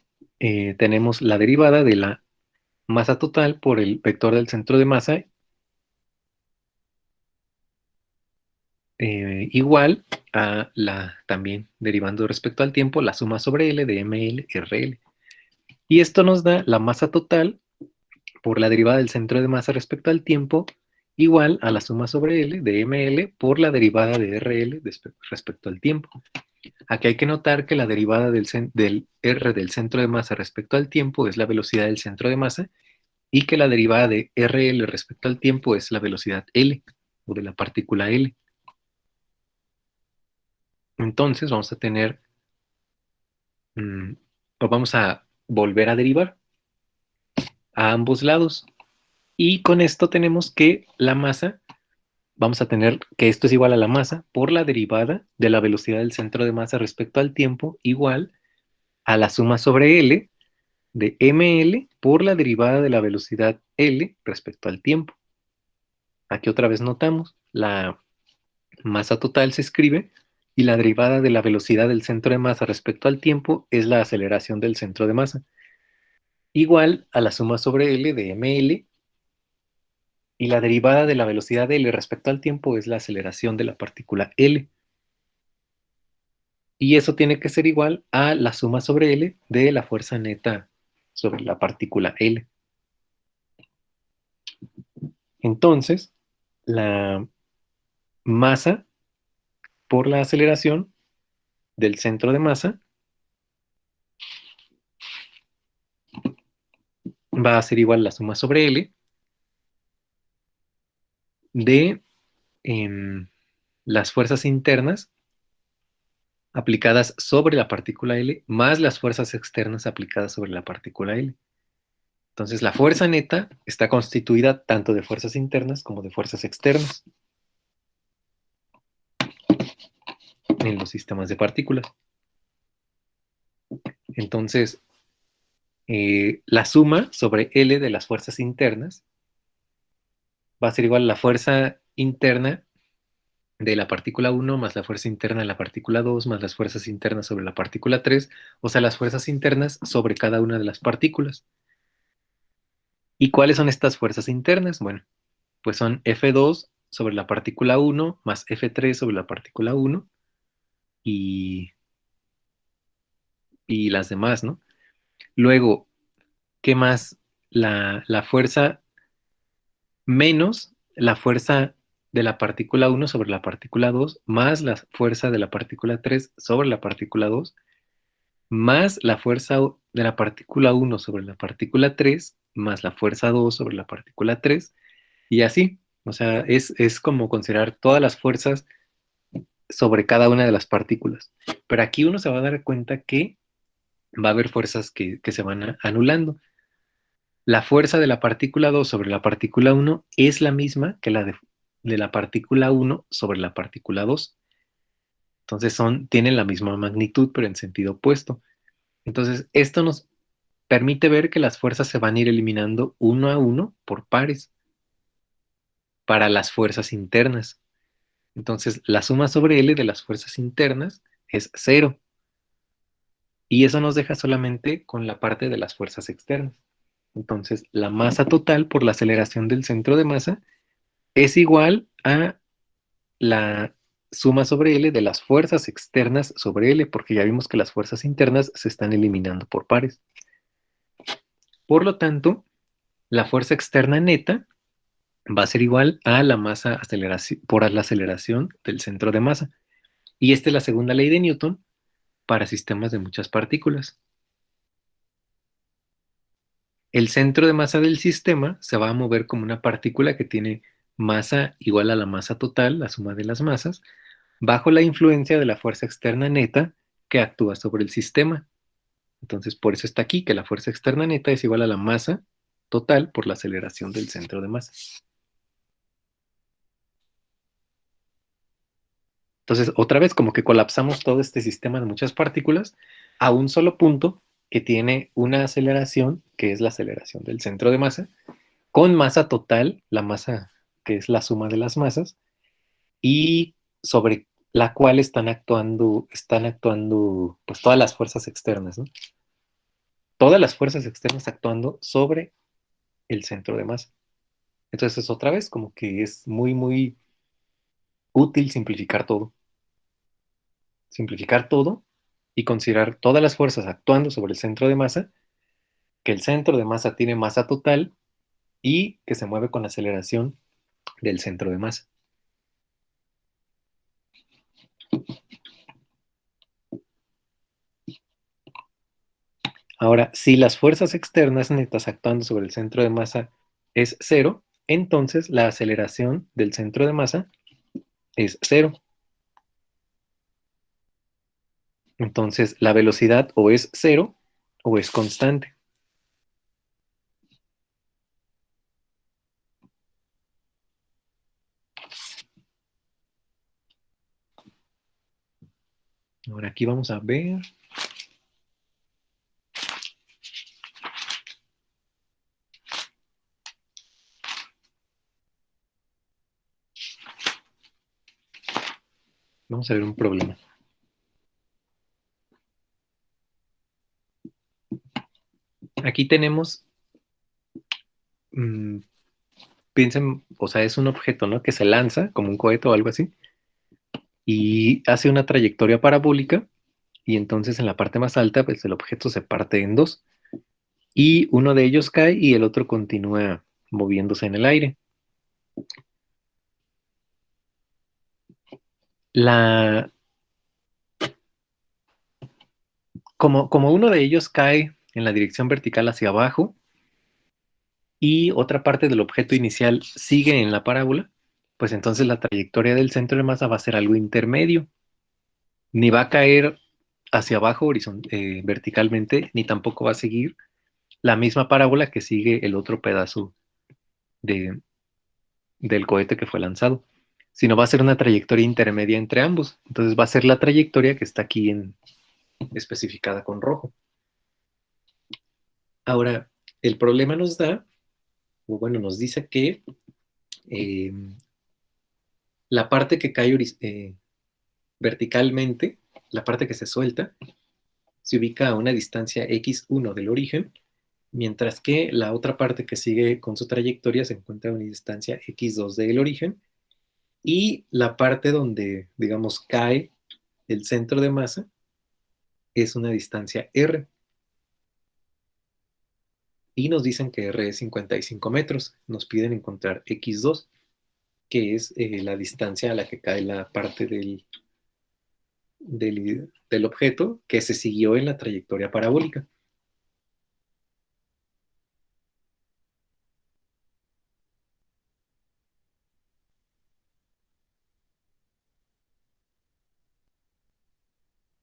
tenemos la derivada de la masa total por el vector del centro de masa igual a también derivando respecto al tiempo, la suma sobre L de ml rl. Y esto nos da la masa total por la derivada del centro de masa respecto al tiempo igual a la suma sobre L de ml por la derivada de rl respecto al tiempo. Aquí hay que notar que la derivada del r del centro de masa respecto al tiempo es la velocidad del centro de masa y que la derivada de rl respecto al tiempo es la velocidad L o de la partícula L. Entonces vamos a tener, o vamos a volver a derivar a ambos lados. Y con esto tenemos que la masa, vamos a tener que esto es igual a la masa por la derivada de la velocidad del centro de masa respecto al tiempo igual a la suma sobre L de ml por la derivada de la velocidad L respecto al tiempo. Aquí otra vez notamos, la masa total se escribe y la derivada de la velocidad del centro de masa respecto al tiempo es la aceleración del centro de masa, igual a la suma sobre L de ml, y la derivada de la velocidad L respecto al tiempo es la aceleración de la partícula L. Y eso tiene que ser igual a la suma sobre L de la fuerza neta sobre la partícula L. Entonces, la masa por la aceleración del centro de masa va a ser igual a la suma sobre L de las fuerzas internas aplicadas sobre la partícula L más las fuerzas externas aplicadas sobre la partícula L. Entonces, la fuerza neta está constituida tanto de fuerzas internas como de fuerzas externas en los sistemas de partículas. Entonces, la suma sobre L de las fuerzas internas va a ser igual a la fuerza interna de la partícula 1 más la fuerza interna de la partícula 2 más las fuerzas internas sobre la partícula 3, o sea, las fuerzas internas sobre cada una de las partículas. ¿Y cuáles son estas fuerzas internas? Bueno, pues son F2 sobre la partícula 1 más F3 sobre la partícula 1 y, y las demás, ¿no? Luego, ¿qué más? La fuerza menos la fuerza de la partícula 1 sobre la partícula 2 más la fuerza de la partícula 3 sobre la partícula 2 más la fuerza de la partícula 1 sobre la partícula 3 más la fuerza 2 sobre la partícula 3 y así. O sea, es como considerar todas las fuerzas sobre cada una de las partículas. Pero aquí uno se va a dar cuenta que va a haber fuerzas que se van anulando. La fuerza de la partícula 2 sobre la partícula 1 es la misma que la de la partícula 1 sobre la partícula 2. Entonces tienen la misma magnitud, pero en sentido opuesto. Entonces, esto nos permite ver que las fuerzas se van a ir eliminando uno a uno por pares para las fuerzas internas. Entonces, la suma sobre L de las fuerzas internas es cero. Y eso nos deja solamente con la parte de las fuerzas externas. Entonces, la masa total por la aceleración del centro de masa es igual a la suma sobre L de las fuerzas externas sobre L, porque ya vimos que las fuerzas internas se están eliminando por pares. Por lo tanto, la fuerza externa neta va a ser igual a la masa por la aceleración del centro de masa. Y esta es la segunda ley de Newton para sistemas de muchas partículas. El centro de masa del sistema se va a mover como una partícula que tiene masa igual a la masa total, la suma de las masas, bajo la influencia de la fuerza externa neta que actúa sobre el sistema. Entonces, por eso está aquí, que la fuerza externa neta es igual a la masa total por la aceleración del centro de masa. Entonces, otra vez, como que colapsamos todo este sistema de muchas partículas a un solo punto que tiene una aceleración, que es la aceleración del centro de masa, con masa total, la masa que es la suma de las masas, y sobre la cual están actuando pues todas las fuerzas externas, ¿no? Todas las fuerzas externas actuando sobre el centro de masa. Entonces, otra vez, como que es muy, muy útil simplificar todo y considerar todas las fuerzas actuando sobre el centro de masa, que el centro de masa tiene masa total y que se mueve con aceleración del centro de masa. Ahora, si las fuerzas externas netas actuando sobre el centro de masa es cero, entonces la aceleración del centro de masa es cero. Entonces la velocidad o es cero o es constante. Ahora aquí vamos a ver. Vamos a ver un problema. Aquí tenemos, piensen, o sea, es un objeto, ¿no? Que se lanza como un cohete o algo así y hace una trayectoria parabólica y entonces en la parte más alta, pues el objeto se parte en dos y uno de ellos cae y el otro continúa moviéndose en el aire. La, como uno de ellos cae en la dirección vertical hacia abajo y otra parte del objeto inicial sigue en la parábola, pues entonces la trayectoria del centro de masa va a ser algo intermedio. Ni va a caer hacia abajo verticalmente, ni tampoco va a seguir la misma parábola que sigue el otro pedazo de, del cohete que fue lanzado, sino va a ser una trayectoria intermedia entre ambos. Entonces va a ser la trayectoria que está aquí especificada con rojo. Ahora, el problema nos da, o bueno, nos dice que eh, la parte que cae verticalmente, la parte que se suelta, se ubica a una distancia x1 del origen, mientras que la otra parte que sigue con su trayectoria se encuentra a una distancia x2 del origen, y la parte donde, digamos, cae el centro de masa es una distancia r, y nos dicen que r es 55 metros. Nos piden encontrar x2, que es la distancia a la que cae la parte del objeto que se siguió en la trayectoria parabólica.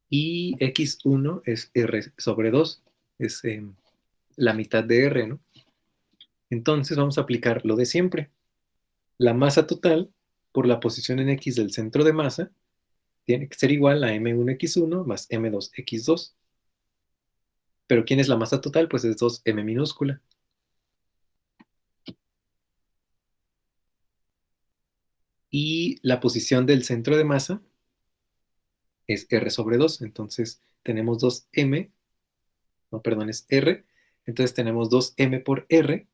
Y x1 es r sobre 2, es la mitad de r, ¿no? Entonces vamos a aplicar lo de siempre. La masa total por la posición en x del centro de masa tiene que ser igual a m1x1 más m2x2. Pero ¿quién es la masa total? Pues es 2m minúscula. Y la posición del centro de masa es r sobre 2. Entonces tenemos 2m, no, perdón, es r. Entonces tenemos 2m por r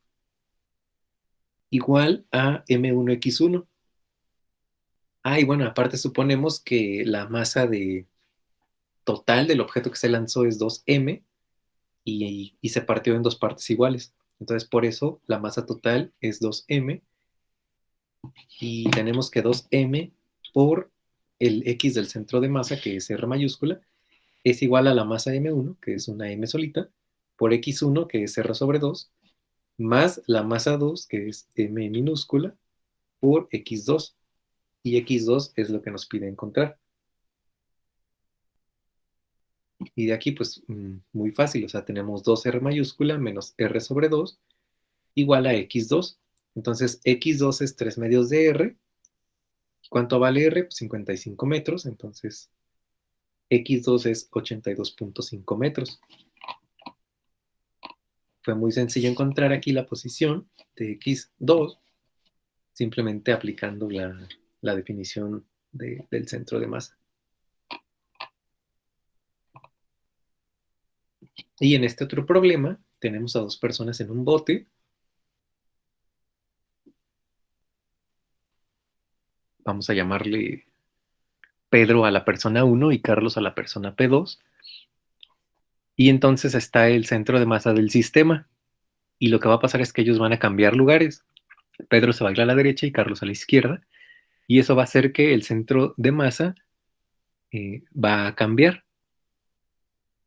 igual a m1x1. Ah, y bueno, aparte suponemos que la masa total del objeto que se lanzó es 2m y se partió en dos partes iguales. Entonces, por eso la masa total es 2m y tenemos que 2m por el x del centro de masa, que es r mayúscula, es igual a la masa m1, que es una m solita, por x1, que es r sobre 2, más la masa 2, que es m minúscula, por x2. Y x2 es lo que nos pide encontrar. Y de aquí, pues, muy fácil. O sea, tenemos 2r mayúscula menos r sobre 2 igual a x2. Entonces, x2 es 3 medios de r ¿Cuánto vale R? Pues 55 metros, entonces X2 es 82.5 metros. Fue muy sencillo encontrar aquí la posición de X2, simplemente aplicando la definición del centro de masa. Y en este otro problema, tenemos a dos personas en un bote. Vamos a llamarle Pedro a la persona 1 y Carlos a la persona P2. Y entonces está el centro de masa del sistema. Y lo que va a pasar es que ellos van a cambiar lugares. Pedro se va a ir a la derecha y Carlos a la izquierda. Y eso va a hacer que el centro de masa va a cambiar.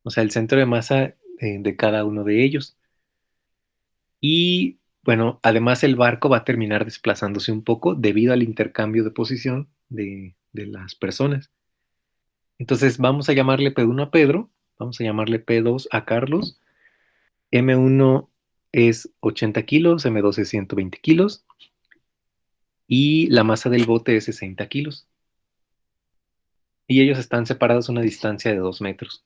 O sea, el centro de masa de cada uno de ellos. Y bueno, además el barco va a terminar desplazándose un poco debido al intercambio de posición de las personas. Entonces vamos a llamarle P1 a Pedro, vamos a llamarle P2 a Carlos, M1 es 80 kilos, M2 es 120 kilos y la masa del bote es 60 kilos. Y ellos están separados a una distancia de 2 metros.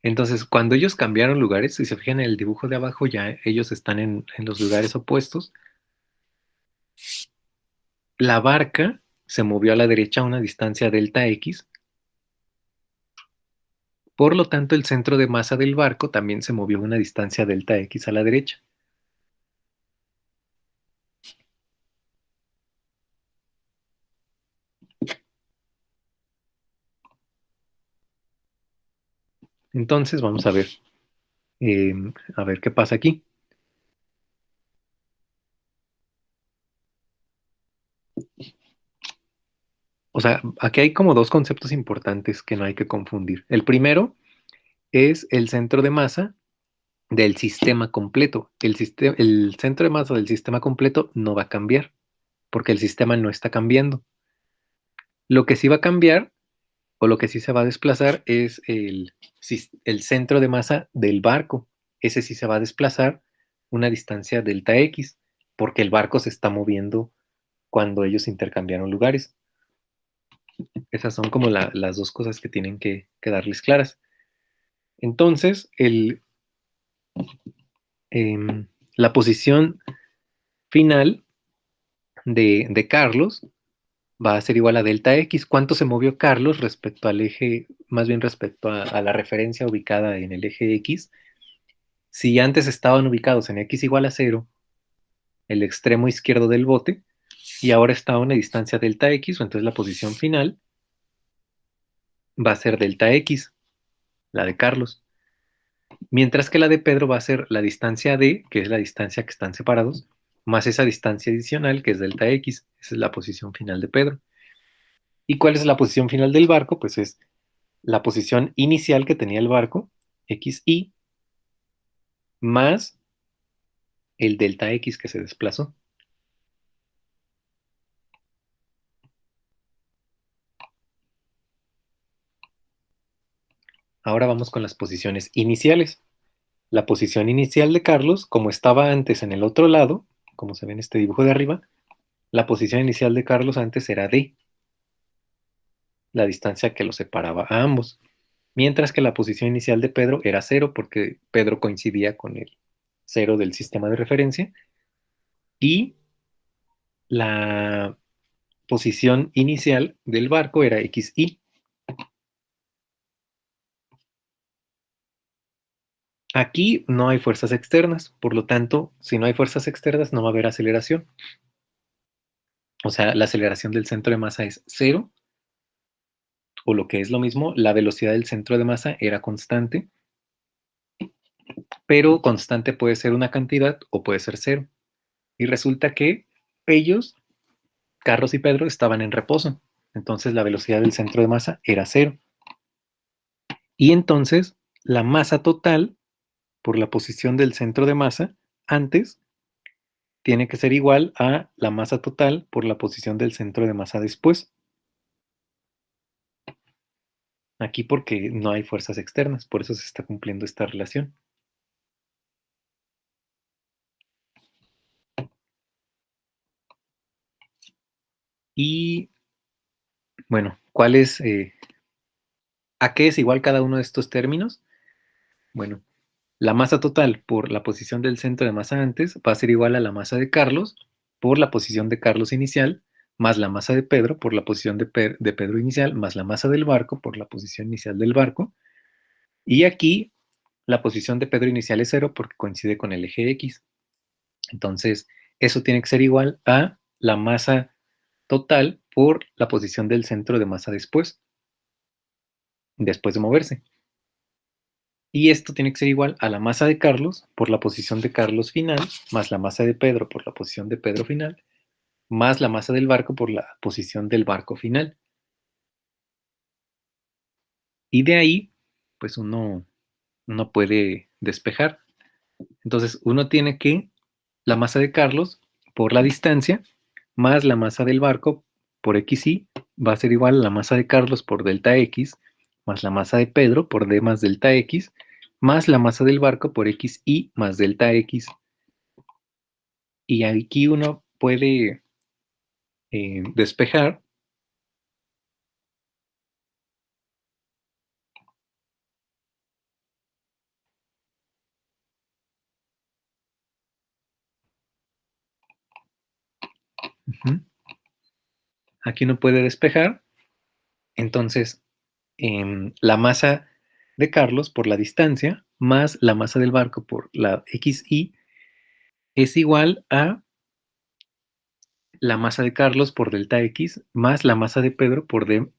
Entonces, cuando ellos cambiaron lugares, si se fijan en el dibujo de abajo, ya ellos están en los lugares opuestos. La barca se movió a la derecha a una distancia delta X. Por lo tanto, el centro de masa del barco también se movió a una distancia delta X a la derecha. Entonces, vamos a ver qué pasa aquí. O sea, aquí hay como dos conceptos importantes que no hay que confundir. El primero es el centro de masa del sistema completo. El centro de masa del sistema completo no va a cambiar porque el sistema no está cambiando. Lo que sí va a cambiar o lo que sí se va a desplazar es el centro de masa del barco. Ese sí se va a desplazar una distancia delta X porque el barco se está moviendo cuando ellos intercambiaron lugares. Esas son como las dos cosas que tienen que quedarles claras. Entonces, la posición final de Carlos va a ser igual a delta X. ¿Cuánto se movió Carlos respecto al eje, más bien respecto a la referencia ubicada en el eje X? Si antes estaban ubicados en X igual a 0, el extremo izquierdo del bote, y ahora está a una distancia delta X, entonces la posición final va a ser delta X, la de Carlos. Mientras que la de Pedro va a ser la distancia D, que es la distancia que están separados, más esa distancia adicional, que es delta X. Esa es la posición final de Pedro. ¿Y cuál es la posición final del barco? Pues es la posición inicial que tenía el barco, XY, más el delta X que se desplazó. Ahora vamos con las posiciones iniciales. La posición inicial de Carlos, como estaba antes en el otro lado, como se ve en este dibujo de arriba, la posición inicial de Carlos antes era D, la distancia que los separaba a ambos. Mientras que la posición inicial de Pedro era 0 porque Pedro coincidía con el 0 del sistema de referencia y la posición inicial del barco era XY. Aquí no hay fuerzas externas, por lo tanto, si no hay fuerzas externas no va a haber aceleración. O sea, la aceleración del centro de masa es 0, o lo que es lo mismo, la velocidad del centro de masa era constante, pero constante puede ser una cantidad o puede ser 0. Y resulta que ellos, Carlos y Pedro, estaban en reposo. Entonces la velocidad del centro de masa era 0. Y entonces la masa total por la posición del centro de masa antes tiene que ser igual a la masa total por la posición del centro de masa después. Aquí porque no hay fuerzas externas, por eso se está cumpliendo esta relación. Y bueno, ¿cuál es, a qué es igual cada uno de estos términos? Bueno, la masa total por la posición del centro de masa antes va a ser igual a la masa de Carlos por la posición de Carlos inicial, más la masa de Pedro por la posición de Pedro inicial, más la masa del barco por la posición inicial del barco. Y aquí la posición de Pedro inicial es 0 porque coincide con el eje X. Entonces, eso tiene que ser igual a la masa total por la posición del centro de masa después de moverse. Y esto tiene que ser igual a la masa de Carlos por la posición de Carlos final, más la masa de Pedro por la posición de Pedro final, más la masa del barco por la posición del barco final. Y de ahí, pues uno puede despejar. Entonces, uno tiene que la masa de Carlos por la distancia más la masa del barco por XY va a ser igual a la masa de Carlos por delta X más la masa de Pedro por D más delta X más la masa del barco por XY más delta X. Y aquí uno puede despejar. Aquí uno puede despejar. Entonces, la masa de Carlos por la distancia más la masa del barco por la XY es igual a la masa de Carlos por delta X más la masa de Pedro por D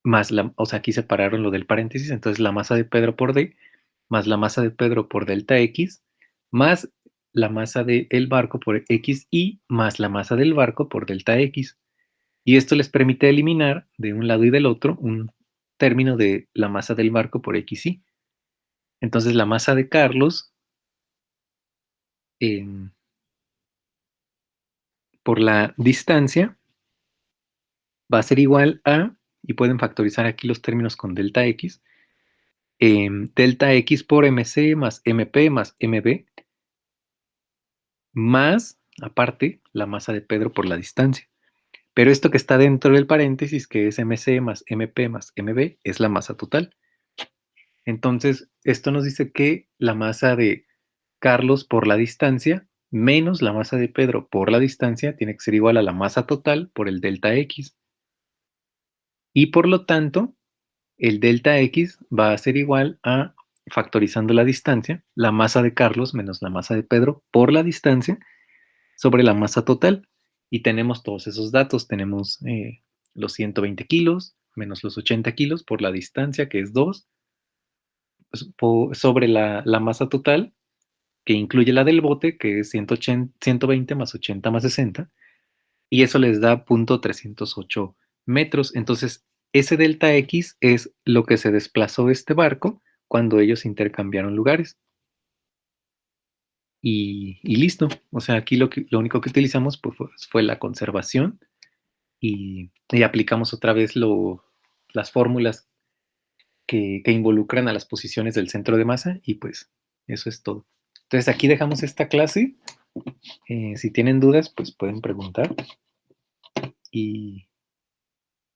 más la, o sea, aquí separaron lo del paréntesis, entonces la masa de Pedro por D más la masa de Pedro por delta X más la masa del barco por XY más la masa del barco por delta X. Y esto les permite eliminar de un lado y del otro un término de la masa del barco por XY. Entonces la masa de Carlos por la distancia va a ser igual a, y pueden factorizar aquí los términos con delta X, delta X por MC más MP más MB, más, aparte, la masa de Pedro por la distancia. Pero esto que está dentro del paréntesis, que es MC más MP más MB, es la masa total. Entonces, esto nos dice que la masa de Carlos por la distancia menos la masa de Pedro por la distancia tiene que ser igual a la masa total por el delta X. Y por lo tanto, el delta X va a ser igual a, factorizando la distancia, la masa de Carlos menos la masa de Pedro por la distancia sobre la masa total. Y tenemos todos esos datos. Tenemos los 120 kilos menos los 80 kilos por la distancia, que es 2, sobre la masa total, que incluye la del bote, que es 120 más 80 más 60, y eso les da 0.308 metros. Entonces, ese delta X es lo que se desplazó este barco cuando ellos intercambiaron lugares. Y listo. O sea, aquí lo único que utilizamos pues, fue la conservación y aplicamos otra vez las fórmulas que involucran a las posiciones del centro de masa y pues eso es todo. Entonces aquí dejamos esta clase. Si tienen dudas, pues pueden preguntar y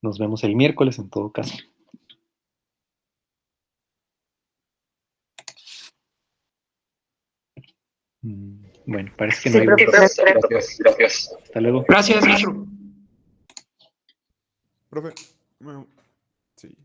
nos vemos el miércoles en todo caso. Bueno, parece que no hay dudas. Gracias. Hasta luego. Gracias, maestro. Profe, sí.